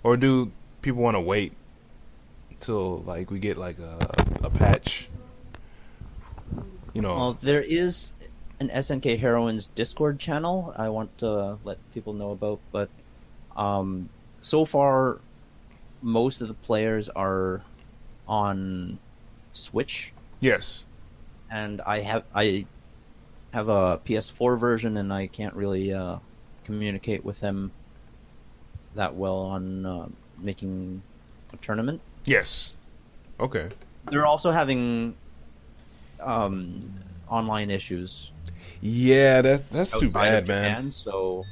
or do people want to wait till like we get like a patch you know. Well, there is an SNK Heroines Discord channel I want to let people know about, but so far, most of the players are on Switch, Yes. and I have a PS4 version, and I can't really communicate with them that well on making a tournament. Yes. Okay. They're also having online issues. Yeah, that's too outside bad, of man. Japan, so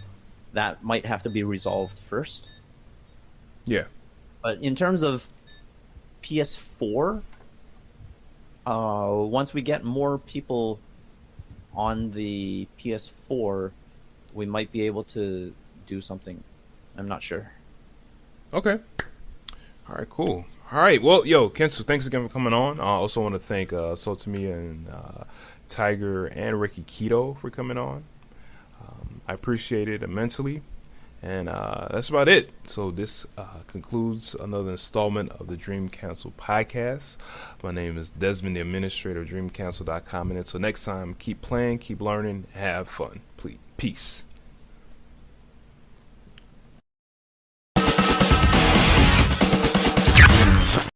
that might have to be resolved first. Yeah. But in terms of PS4, once we get more people on the PS4, we might be able to do something. I'm not sure. Okay. All right, cool. All right, well, yo, Kensu, thanks again for coming on. I also want to thank Saltamiya and Tiger and Reiki-Kito for coming on. I appreciate it immensely. And that's about it. So this concludes another installment of the Dream Council podcast. My name is Desmond, the administrator of DreamCouncil.com. And until next time, keep playing, keep learning, have fun. Please. Peace.